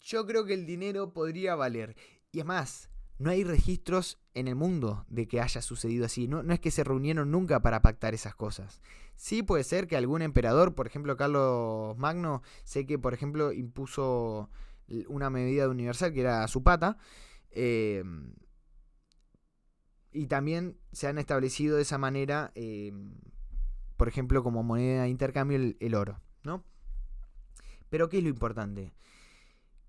yo creo que el dinero podría valer. Y es más, no hay registros en el mundo de que haya sucedido así. No es que se reunieron nunca para pactar esas cosas. Sí puede ser que algún emperador, por ejemplo Carlos Magno, sé que por ejemplo impuso una medida universal que era su pata. Y también se han establecido de esa manera, por ejemplo, como moneda de intercambio el oro, ¿no? Pero ¿qué es lo importante?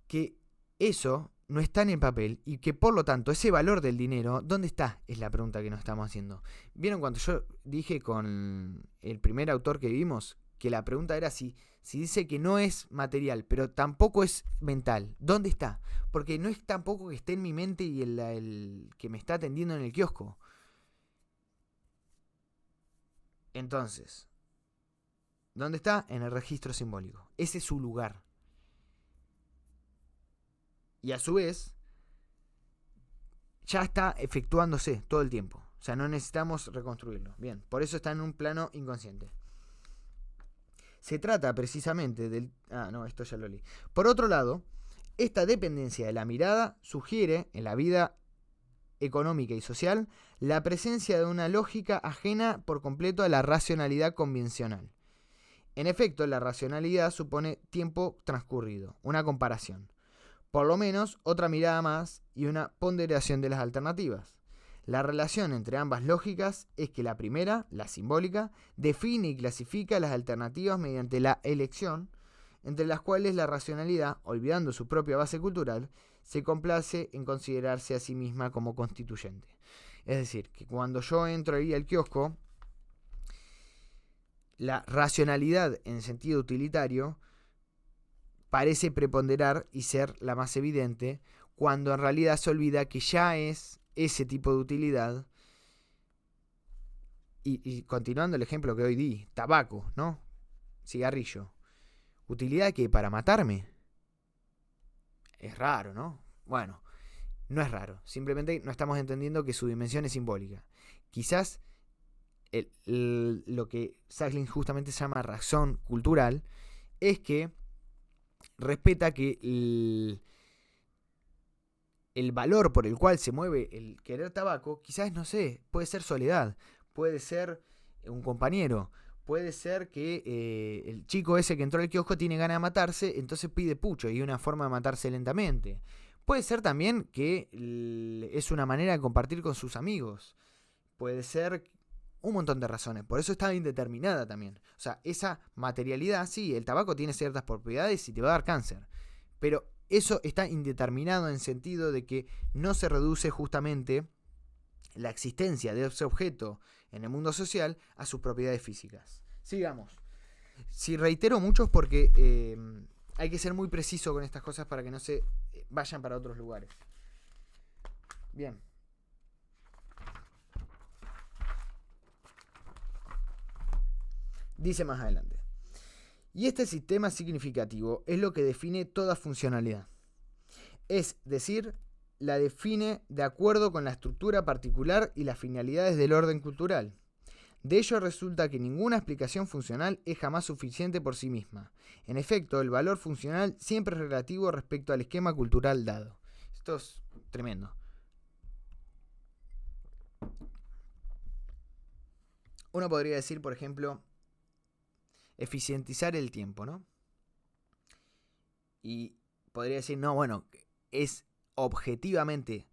Que eso no está en el papel y que por lo tanto ese valor del dinero, ¿dónde está? Es la pregunta que nos estamos haciendo. ¿Vieron cuando yo dije con el primer autor que vimos que la pregunta era si dice que no es material, pero tampoco es mental? ¿Dónde está? Porque no es tampoco que esté en mi mente y el que me está atendiendo en el kiosco. Entonces, ¿dónde está? En el registro simbólico. Ese es su lugar. Y a su vez, ya está efectuándose todo el tiempo. O sea, no necesitamos reconstruirlo. Bien, por eso está en un plano inconsciente. Se trata precisamente del... esto ya lo leí. Por otro lado, esta dependencia de la mirada sugiere en la vida económica y social la presencia de una lógica ajena por completo a la racionalidad convencional. En efecto, la racionalidad supone tiempo transcurrido, una comparación, por lo menos otra mirada más y una ponderación de las alternativas. La relación entre ambas lógicas es que la primera, la simbólica, define y clasifica las alternativas mediante la elección, entre las cuales la racionalidad, olvidando su propia base cultural, se complace en considerarse a sí misma como constituyente. Es decir, que cuando yo entro ahí al kiosco, la racionalidad en sentido utilitario parece preponderar y ser la más evidente, cuando en realidad se olvida que ya es ese tipo de utilidad. Y continuando el ejemplo que hoy di, tabaco, ¿no? Cigarrillo. ¿Utilidad que para matarme? Es raro, ¿no? Bueno, no es raro. Simplemente no estamos entendiendo que su dimensión es simbólica. Quizás lo que Sacklin justamente se llama razón cultural es que respeta que el valor por el cual se mueve el querer tabaco, quizás, no sé, puede ser soledad, puede ser un compañero, puede ser que el chico ese que entró al kiosco tiene ganas de matarse, entonces pide pucho y una forma de matarse lentamente. Puede ser también que es una manera de compartir con sus amigos. Puede ser un montón de razones. Por eso está indeterminada también. O sea, esa materialidad, sí, el tabaco tiene ciertas propiedades y te va a dar cáncer. Pero eso está indeterminado en sentido de que no se reduce justamente la existencia de ese objeto en el mundo social a sus propiedades físicas. Sigamos. Si reitero mucho es porque hay que ser muy preciso con estas cosas para que no se vayan para otros lugares. Bien. Dice más adelante. Y este sistema significativo es lo que define toda funcionalidad. Es decir, la define de acuerdo con la estructura particular y las finalidades del orden cultural. De ello resulta que ninguna explicación funcional es jamás suficiente por sí misma. En efecto, el valor funcional siempre es relativo respecto al esquema cultural dado. Esto es tremendo. Uno podría decir, por ejemplo, eficientizar el tiempo, ¿no? Y podría decir, no, bueno, es objetivamente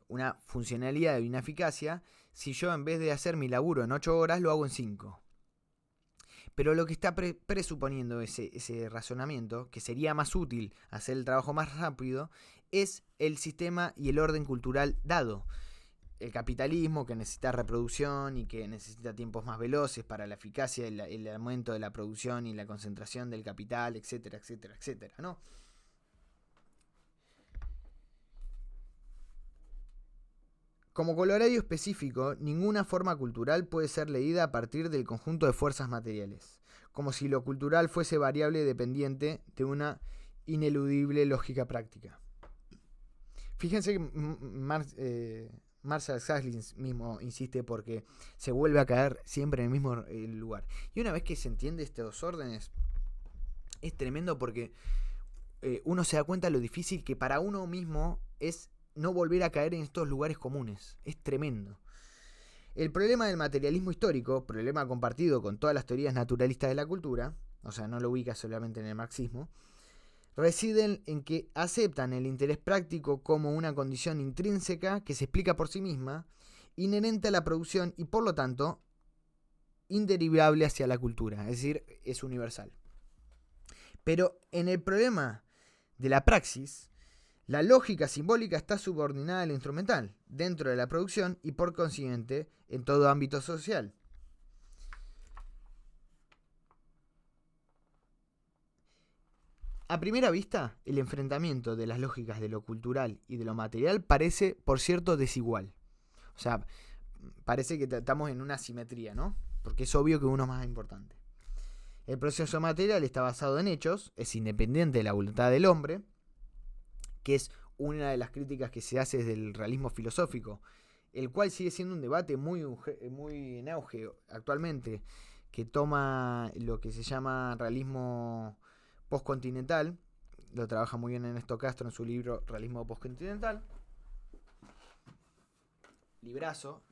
una funcionalidad y una eficacia si yo en vez de hacer mi laburo en 8 horas lo hago en 5. Pero lo que está presuponiendo ese razonamiento, que sería más útil hacer el trabajo más rápido, es el sistema y el orden cultural dado. El capitalismo, que necesita reproducción y que necesita tiempos más veloces para la eficacia, el aumento de la producción y la concentración del capital, etcétera, etcétera, etcétera, ¿no? Como corolario específico, ninguna forma cultural puede ser leída a partir del conjunto de fuerzas materiales, como si lo cultural fuese variable dependiente de una ineludible lógica práctica. Fíjense que Marshall Sahlins mismo insiste porque se vuelve a caer siempre en el mismo lugar. Y una vez que se entiende estos órdenes, es tremendo porque uno se da cuenta de lo difícil que para uno mismo es no volver a caer en estos lugares comunes. Es tremendo. El problema del materialismo histórico, problema compartido con todas las teorías naturalistas de la cultura, o sea, no lo ubica solamente en el marxismo, residen en que aceptan el interés práctico como una condición intrínseca que se explica por sí misma, inherente a la producción y por lo tanto inderivable hacia la cultura, es decir, es universal. Pero en el problema de la praxis, la lógica simbólica está subordinada a la instrumental, dentro de la producción y por consiguiente en todo ámbito social. A primera vista, el enfrentamiento de las lógicas de lo cultural y de lo material parece, por cierto, desigual. O sea, parece que estamos en una asimetría, ¿no? Porque es obvio que uno es más importante. El proceso material está basado en hechos, es independiente de la voluntad del hombre, que es una de las críticas que se hace desde el realismo filosófico, el cual sigue siendo un debate muy en auge actualmente, que toma lo que se llama realismo postcontinental. Lo trabaja muy bien Ernesto Castro en su libro Realismo postcontinental. Librazo.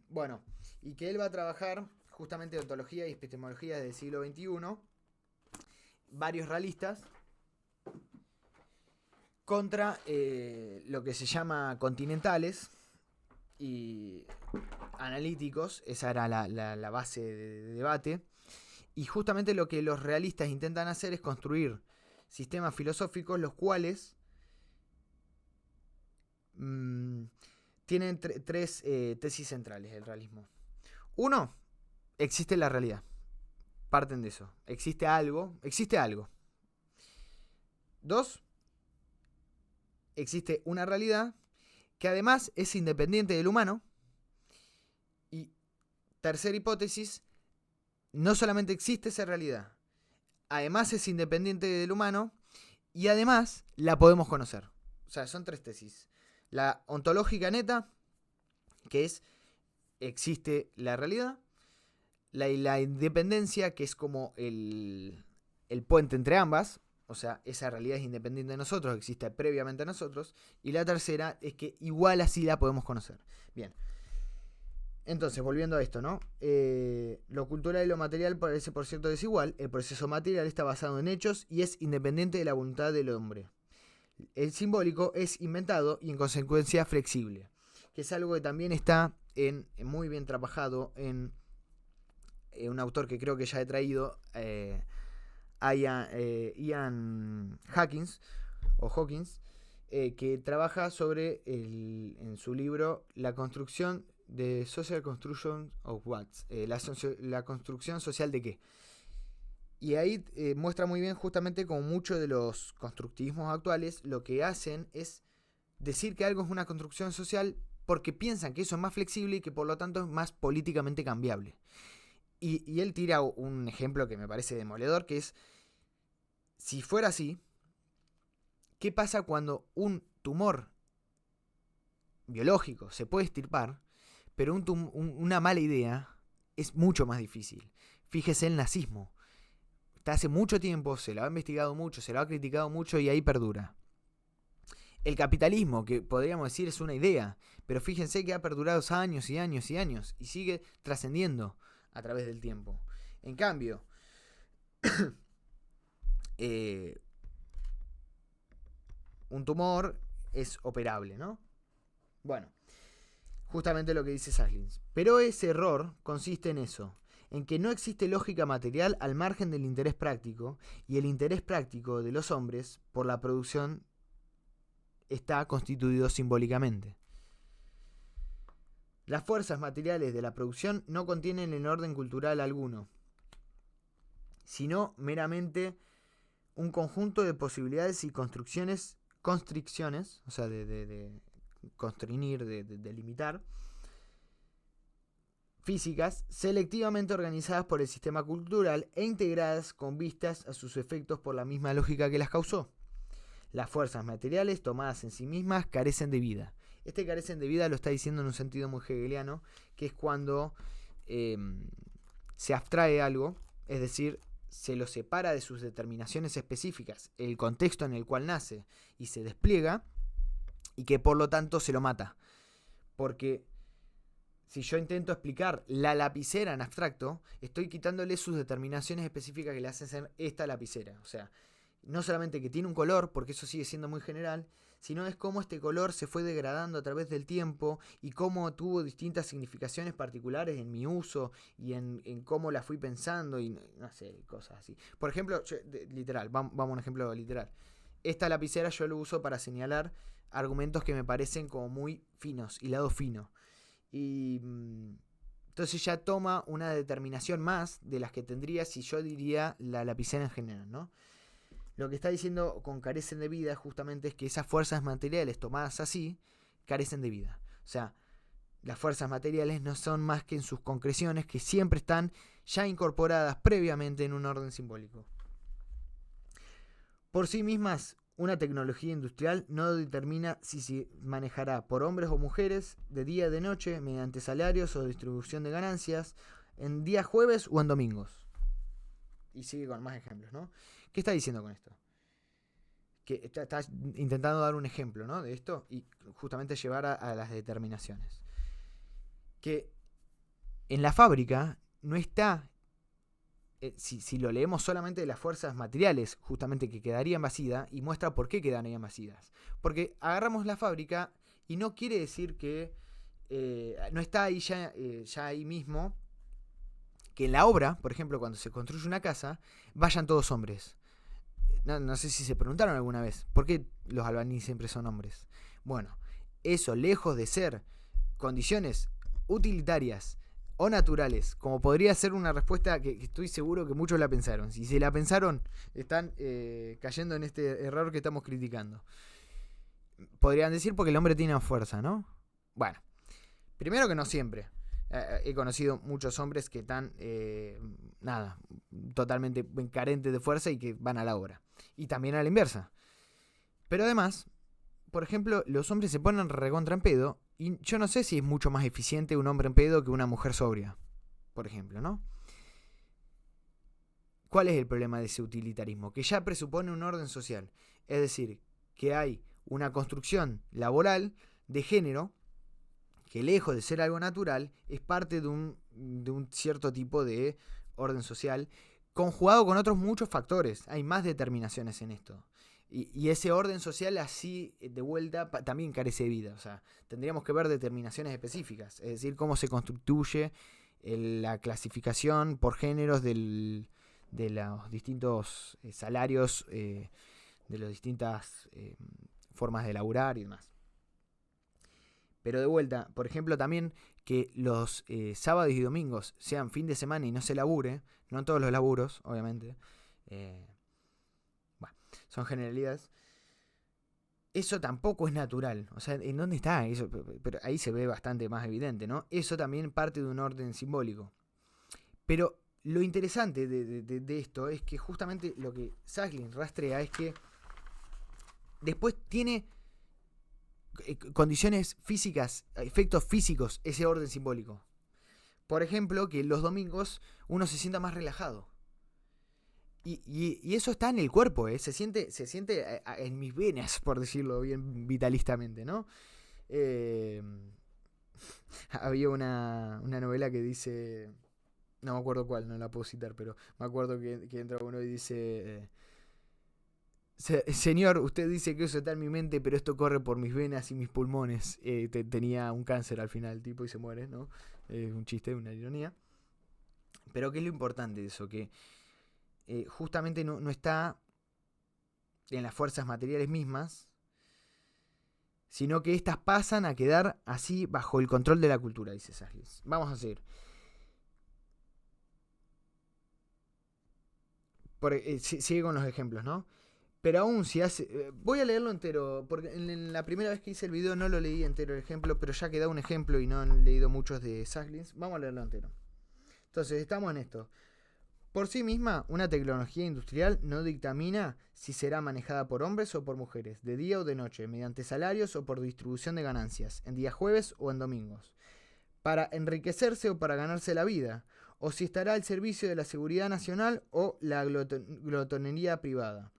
Bueno, y que él va a trabajar justamente ontología y epistemología del siglo XXI, varios realistas, contra lo que se llama continentales y analíticos. Esa era la base de debate. Y justamente lo que los realistas intentan hacer es construir sistemas filosóficos los cuales tienen tres tesis centrales del realismo. Uno, existe la realidad. Parten de eso. Existe algo. Dos, existe una realidad que además es independiente del humano. Y tercera hipótesis, no solamente existe esa realidad, además es independiente del humano y además la podemos conocer. O sea, son tres tesis. La ontológica neta, que es existe la realidad. La independencia, que es como el puente entre ambas. O sea, esa realidad es independiente de nosotros, existe previamente a nosotros. Y la tercera es que igual así la podemos conocer. Bien. Entonces, volviendo a esto, ¿no? Lo cultural y lo material parece, por cierto, desigual. El proceso material está basado en hechos y es independiente de la voluntad del hombre. El simbólico es inventado y, en consecuencia, flexible. Que es algo que también está muy bien trabajado en un autor que creo que ya he traído, Ian Hawkins, que trabaja sobre, en su libro, la construcción de Social Construction of What, la construcción social de qué. Y ahí muestra muy bien justamente como muchos de los constructivismos actuales lo que hacen es decir que algo es una construcción social porque piensan que eso es más flexible y que por lo tanto es más políticamente cambiable. Y él tira un ejemplo que me parece demoledor, que es, si fuera así, ¿qué pasa cuando un tumor biológico se puede extirpar, pero una mala idea es mucho más difícil? Fíjese el nazismo. Hasta hace mucho tiempo se lo ha investigado mucho, se lo ha criticado mucho y ahí perdura. El capitalismo, que podríamos decir es una idea, pero fíjense que ha perdurado años y años y años y sigue trascendiendo a través del tiempo. En cambio, un tumor es operable, ¿no? Bueno, justamente lo que dice Sahlins. Pero ese error consiste en eso, en que no existe lógica material al margen del interés práctico, y el interés práctico de los hombres por la producción está constituido simbólicamente. Las fuerzas materiales de la producción no contienen el orden cultural alguno, sino meramente un conjunto de posibilidades y constricciones, o sea, de constreñir, de limitar, físicas, selectivamente organizadas por el sistema cultural e integradas con vistas a sus efectos por la misma lógica que las causó. Las fuerzas materiales tomadas en sí mismas carecen de vida. Este carecen de vida lo está diciendo en un sentido muy hegeliano, que es cuando se abstrae algo, es decir, se lo separa de sus determinaciones específicas, el contexto en el cual nace y se despliega, y que por lo tanto se lo mata. Porque si yo intento explicar la lapicera en abstracto, estoy quitándole sus determinaciones específicas que le hacen ser esta lapicera. O sea, no solamente que tiene un color, porque eso sigue siendo muy general, sino es cómo este color se fue degradando a través del tiempo y cómo tuvo distintas significaciones particulares en mi uso y en cómo la fui pensando y no sé, cosas así. Por ejemplo, literal, vamos a un ejemplo literal. Esta lapicera yo lo uso para señalar argumentos que me parecen como muy finos, hilado fino. Y entonces ya toma una determinación más de las que tendría si yo diría la lapicera en general, ¿no? Lo que está diciendo con carecen de vida justamente es que esas fuerzas materiales tomadas así carecen de vida. O sea, las fuerzas materiales no son más que en sus concreciones que siempre están ya incorporadas previamente en un orden simbólico. Por sí mismas, una tecnología industrial no determina si se manejará por hombres o mujeres, de día o de noche, mediante salarios o distribución de ganancias, en días jueves o en domingos. Y sigue con más ejemplos, ¿no? ¿Qué está diciendo con esto? Que está intentando dar un ejemplo, ¿no?, de esto y justamente llevar a las determinaciones. Que en la fábrica no está, si lo leemos solamente de las fuerzas materiales, justamente que quedarían vacías, y muestra por qué quedarían vacías. Porque agarramos la fábrica y no quiere decir que no está ahí ya ahí mismo, que en la obra, por ejemplo, cuando se construye una casa, vayan todos hombres. No sé si se preguntaron alguna vez, ¿por qué los albañiles siempre son hombres? Bueno, eso, lejos de ser condiciones utilitarias o naturales, como podría ser una respuesta que estoy seguro que muchos la pensaron. Si se la pensaron, están cayendo en este error que estamos criticando. Podrían decir porque el hombre tiene más fuerza, ¿no? Bueno, primero que no siempre. He conocido muchos hombres que están, totalmente carentes de fuerza y que van a la obra. Y también a la inversa. Pero además, por ejemplo, los hombres se ponen recontra en pedo y yo no sé si es mucho más eficiente un hombre en pedo que una mujer sobria, por ejemplo, ¿no? ¿Cuál es el problema de ese utilitarismo? Que ya presupone un orden social. Es decir, que hay una construcción laboral de género que, lejos de ser algo natural, es parte de un cierto tipo de orden social, conjugado con otros muchos factores. Hay más determinaciones en esto. Y ese orden social así, de vuelta, también carece de vida. O sea, tendríamos que ver determinaciones específicas. Es decir, cómo se constituye la clasificación por géneros de los distintos salarios, de las distintas formas de laburar y demás. Pero de vuelta, por ejemplo, también que los sábados y domingos sean fin de semana y no se labure, no en todos los laburos, obviamente, son generalidades. Eso tampoco es natural. O sea, ¿en dónde está eso? Pero ahí se ve bastante más evidente, ¿no? Eso también parte de un orden simbólico. Pero lo interesante de esto es que justamente lo que Saglin rastrea es que después tiene condiciones físicas, efectos físicos, ese orden simbólico. Por ejemplo, que los domingos uno se sienta más relajado. Y eso está en el cuerpo, se siente en mis venas, por decirlo bien vitalistamente, ¿no? Había una novela que dice, no me acuerdo cuál, no la puedo citar, pero me acuerdo que entra uno y dice, señor, usted dice que eso está en mi mente, pero esto corre por mis venas y mis pulmones. Tenía un cáncer al final el tipo y se muere, ¿no? Es un chiste, una ironía. Pero ¿qué es lo importante de eso? Que justamente no está en las fuerzas materiales mismas, sino que éstas pasan a quedar así bajo el control de la cultura, dice Saglin. Vamos a seguir. Sigue con los ejemplos, ¿no? Pero aún si hace... voy a leerlo entero, porque en la primera vez que hice el video no lo leí entero el ejemplo, pero ya queda un ejemplo y no han leído muchos de Saglin. Vamos a leerlo entero. Entonces, estamos en esto. Por sí misma, una tecnología industrial no dictamina si será manejada por hombres o por mujeres, de día o de noche, mediante salarios o por distribución de ganancias, en días jueves o en domingos, para enriquecerse o para ganarse la vida, o si estará al servicio de la seguridad nacional o la glotonería privada,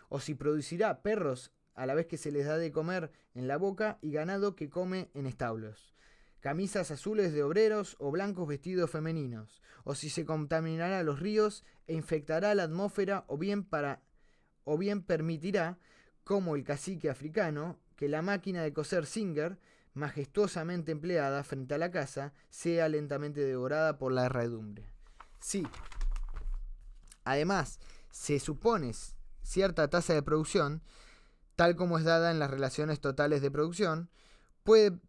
o si producirá perros a la vez que se les da de comer en la boca y ganado que come en establos, camisas azules de obreros o blancos vestidos femeninos, o si se contaminará los ríos e infectará la atmósfera o bien permitirá, como el cacique africano, que la máquina de coser Singer, majestuosamente empleada frente a la casa, sea lentamente devorada por la herradumbre. Sí, además, se supone cierta tasa de producción, tal como es dada en las relaciones totales de producción. Puede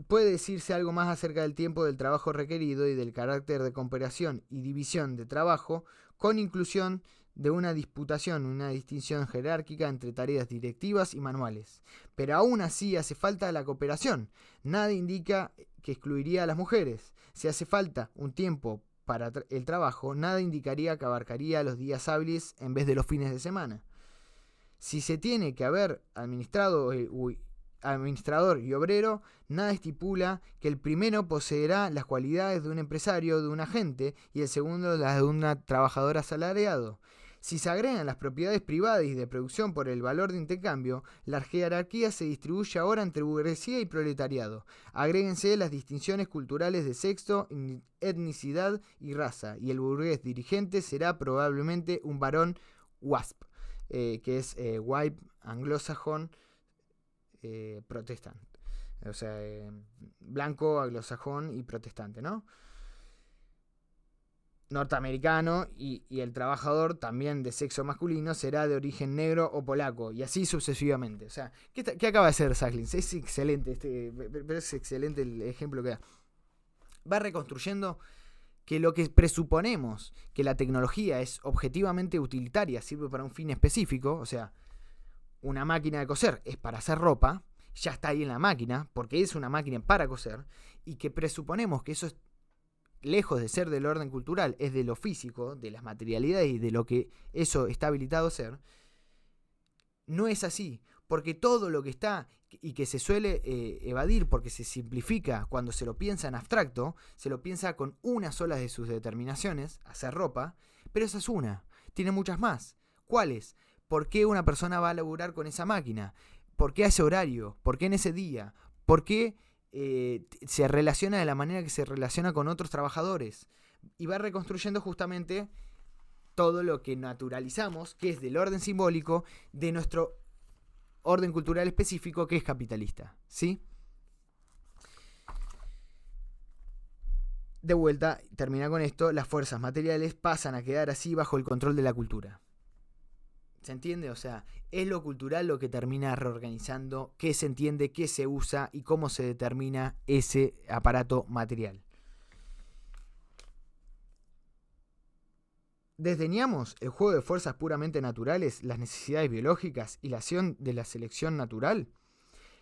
decirse algo más acerca del tiempo del trabajo requerido y del carácter de comparación y división de trabajo, con inclusión de una distinción jerárquica entre tareas directivas y manuales. Pero aún así hace falta la cooperación. Nada indica que excluiría a las mujeres. Si hace falta un tiempo para el trabajo, nada indicaría que abarcaría los días hábiles en vez de los fines de semana. Si se tiene que haber administrador y obrero, nada estipula que el primero poseerá las cualidades de un empresario o de un agente y el segundo las de un trabajador asalariado. Si se agregan las propiedades privadas y de producción por el valor de intercambio, la jerarquía se distribuye ahora entre burguesía y proletariado. Agréguense las distinciones culturales de sexo, etnicidad y raza, y el burgués dirigente será probablemente un varón WASP, que es White Anglo-Saxon Protestant. O sea, blanco, anglosajón y protestante, ¿no? Norteamericano, y el trabajador también de sexo masculino será de origen negro o polaco, y así sucesivamente. O sea, ¿qué acaba de hacer Sacklins? Es excelente, pero es excelente el ejemplo que da. Va reconstruyendo que lo que presuponemos que la tecnología es objetivamente utilitaria, sirve para un fin específico, o sea, una máquina de coser es para hacer ropa, ya está ahí en la máquina, porque es una máquina para coser, y que presuponemos que eso es, lejos de ser del orden cultural, es de lo físico, de las materialidades y de lo que eso está habilitado a ser. No es así, porque todo lo que está y que se suele evadir porque se simplifica cuando se lo piensa en abstracto, se lo piensa con una sola de sus determinaciones, hacer ropa, pero esa es una, tiene muchas más. ¿Cuáles? ¿Por qué una persona va a laburar con esa máquina? ¿Por qué a ese horario? ¿Por qué en ese día? ¿Por qué se relaciona de la manera que se relaciona con otros trabajadores? Y va reconstruyendo justamente todo lo que naturalizamos, que es del orden simbólico, de nuestro orden cultural específico, que es capitalista, ¿sí? De vuelta, termina con esto, las fuerzas materiales pasan a quedar así bajo el control de la cultura. ¿Se entiende? O sea, es lo cultural lo que termina reorganizando qué se entiende, qué se usa y cómo se determina ese aparato material. ¿Desdeñamos el juego de fuerzas puramente naturales, las necesidades biológicas y la acción de la selección natural?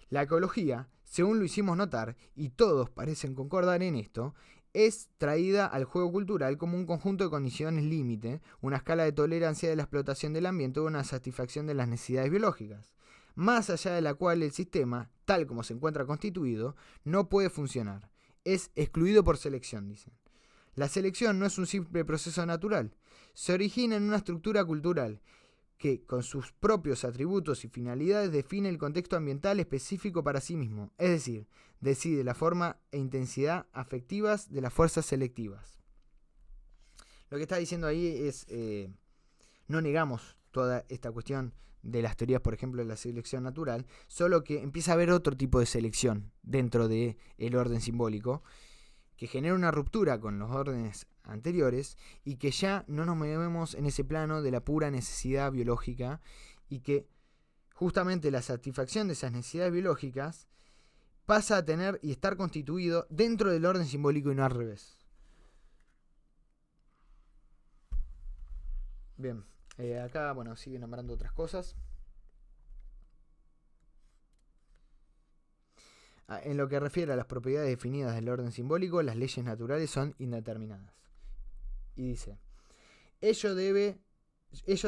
La ecología, según lo hicimos notar, y todos parecen concordar en esto, es traída al juego cultural como un conjunto de condiciones límite, una escala de tolerancia de la explotación del ambiente o una satisfacción de las necesidades biológicas, más allá de la cual el sistema, tal como se encuentra constituido, no puede funcionar. Es excluido por selección, dicen. La selección no es un simple proceso natural, se origina en una estructura cultural que, con sus propios atributos y finalidades, define el contexto ambiental específico para sí mismo, es decir, decide la forma e intensidad afectivas de las fuerzas selectivas. Lo que está diciendo ahí es, no negamos toda esta cuestión de las teorías, por ejemplo, de la selección natural, solo que empieza a haber otro tipo de selección dentro del orden simbólico, que genera una ruptura con los órdenes anteriores y que ya no nos movemos en ese plano de la pura necesidad biológica, y que justamente la satisfacción de esas necesidades biológicas pasa a tener y estar constituido dentro del orden simbólico y no al revés. Bien, acá sigue nombrando otras cosas. En lo que refiere a las propiedades definidas del orden simbólico, las leyes naturales son indeterminadas. Y dice, Ello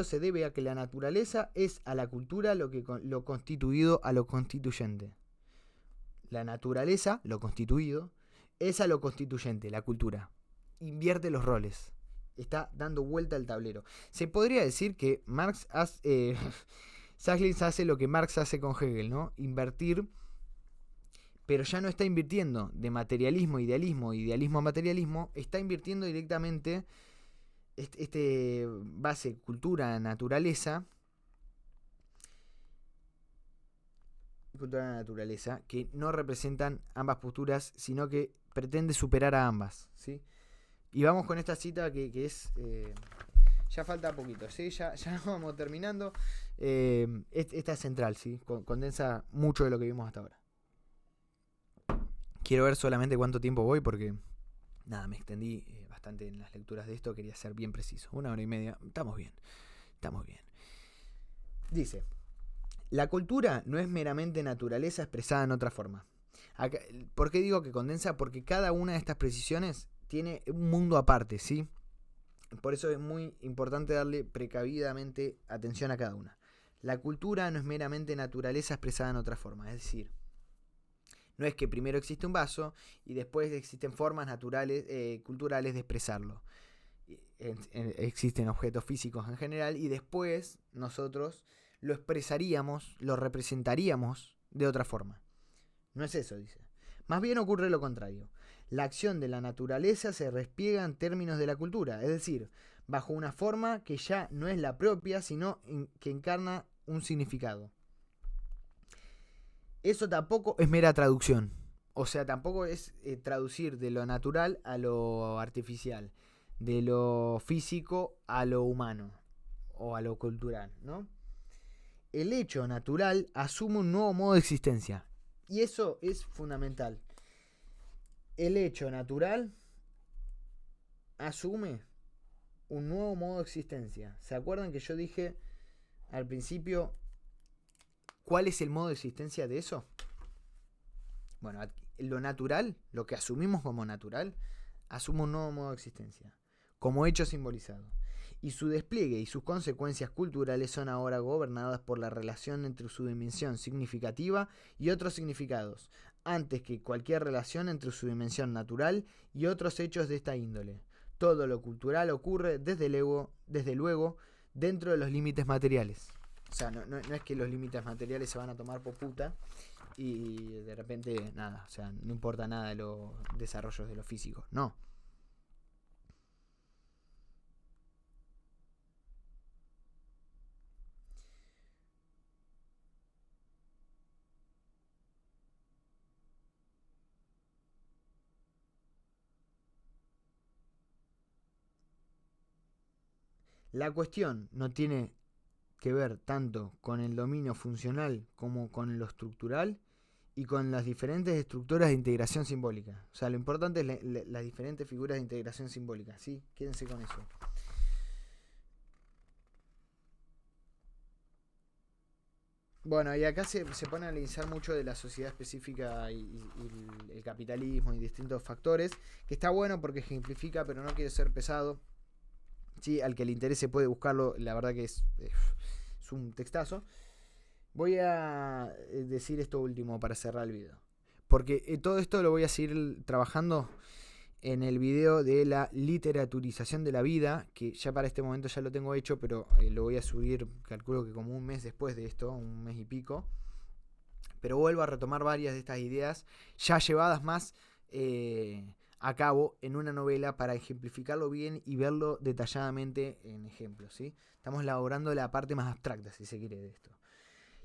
se debe a que la naturaleza es a la cultura lo constituido a lo constituyente. La naturaleza, lo constituido, es a lo constituyente, la cultura. Invierte los roles. Está dando vuelta al tablero. Se podría decir que Sahlins hace lo que Marx hace con Hegel, ¿no? Invertir, pero ya no está invirtiendo de materialismo a idealismo, idealismo a materialismo, está invirtiendo directamente base cultura, naturaleza, que no representan ambas posturas, sino que pretende superar a ambas, ¿sí? Y vamos con esta cita que es... ya falta poquito, ¿sí? Ya vamos terminando. Esta es central, ¿sí? Condensa mucho de lo que vimos hasta ahora. Quiero ver solamente cuánto tiempo voy porque... Nada, me extendí bastante en las lecturas de esto. Quería ser bien preciso. 1 hora y media. Estamos bien. Dice... La cultura no es meramente naturaleza expresada en otra forma. ¿Por qué digo que condensa? Porque cada una de estas precisiones tiene un mundo aparte, ¿sí? Por eso es muy importante darle precavidamente atención a cada una. La cultura no es meramente naturaleza expresada en otra forma. Es decir, no es que primero existe un vaso y después existen formas naturales, culturales de expresarlo. Existen objetos físicos en general y después nosotros lo expresaríamos, lo representaríamos de otra forma. No es eso, dice. Más bien ocurre lo contrario. La acción de la naturaleza se repliega en términos de la cultura, es decir, bajo una forma que ya no es la propia, sino que encarna un significado. Eso tampoco es mera traducción. O sea, tampoco es traducir de lo natural a lo artificial, de lo físico a lo humano o a lo cultural, ¿no? El hecho natural asume un nuevo modo de existencia. Y eso es fundamental. El hecho natural asume un nuevo modo de existencia. ¿Se acuerdan que yo dije al principio cuál es el modo de existencia de eso? Bueno, lo natural, lo que asumimos como natural, asume un nuevo modo de existencia, como hecho simbolizado. Y su despliegue y sus consecuencias culturales son ahora gobernadas por la relación entre su dimensión significativa y otros significados, antes que cualquier relación entre su dimensión natural y otros hechos de esta índole. Todo lo cultural ocurre, desde luego, dentro de los límites materiales. O sea, no es que los límites materiales se van a tomar por puta y de repente nada, o sea, no importa nada de los desarrollos de lo físico, no. La cuestión no tiene que ver tanto con el dominio funcional como con lo estructural y con las diferentes estructuras de integración simbólica. O sea, lo importante es las diferentes figuras de integración simbólica, ¿sí? Quédense con eso. Bueno, y acá se pone a analizar mucho de la sociedad específica y el capitalismo y distintos factores, que está bueno porque ejemplifica, pero no quiere ser pesado. Sí, al que le interese puede buscarlo, la verdad que es un textazo. Voy a decir esto último para cerrar el video, porque todo esto lo voy a seguir trabajando en el video de la literaturización de la vida, que ya para este momento ya lo tengo hecho, pero lo voy a subir, calculo que como un mes después de esto, un mes y pico. Pero vuelvo a retomar varias de estas ideas ya llevadas más a cabo en una novela para ejemplificarlo bien y verlo detalladamente en ejemplos, ¿sí? Estamos elaborando la parte más abstracta, si se quiere, de esto.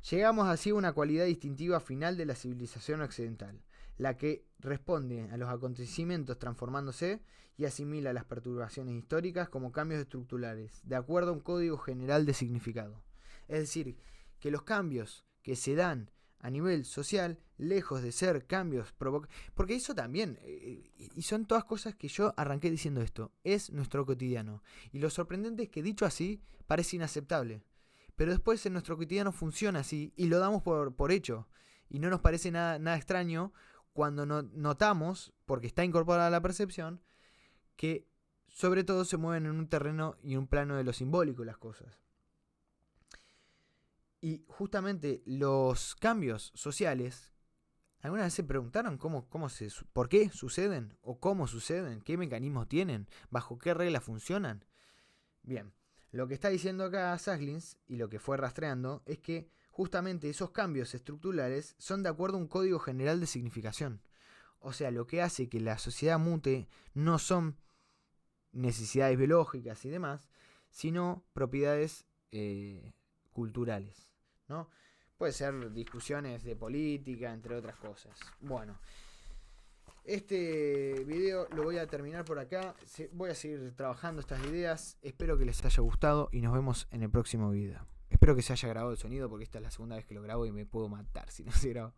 Llegamos así a una cualidad distintiva final de la civilización occidental, la que responde a los acontecimientos transformándose y asimila las perturbaciones históricas como cambios estructurales, de acuerdo a un código general de significado. Es decir, que los cambios que se dan a nivel social, lejos de ser cambios porque eso también, y son todas cosas que yo arranqué diciendo esto, es nuestro cotidiano. Y lo sorprendente es que dicho así, parece inaceptable. Pero después en nuestro cotidiano funciona así y lo damos por hecho. Y no nos parece nada extraño cuando notamos, porque está incorporada a la percepción, que sobre todo se mueven en un terreno y un plano de lo simbólico las cosas. Y justamente los cambios sociales, ¿alguna vez se preguntaron por qué suceden? ¿O cómo suceden? ¿Qué mecanismos tienen? ¿Bajo qué reglas funcionan? Bien, lo que está diciendo acá Sahlins, y lo que fue rastreando, es que justamente esos cambios estructurales son de acuerdo a un código general de significación. O sea, lo que hace que la sociedad mute no son necesidades biológicas y demás, sino propiedades culturales, ¿no? Puede ser discusiones de política, entre otras cosas. Bueno, este video lo voy a terminar por acá. Voy a seguir trabajando estas ideas. Espero que les haya gustado y nos vemos en el próximo video. Espero que se haya grabado el sonido porque esta es la segunda vez que lo grabo y me puedo matar si no se graba.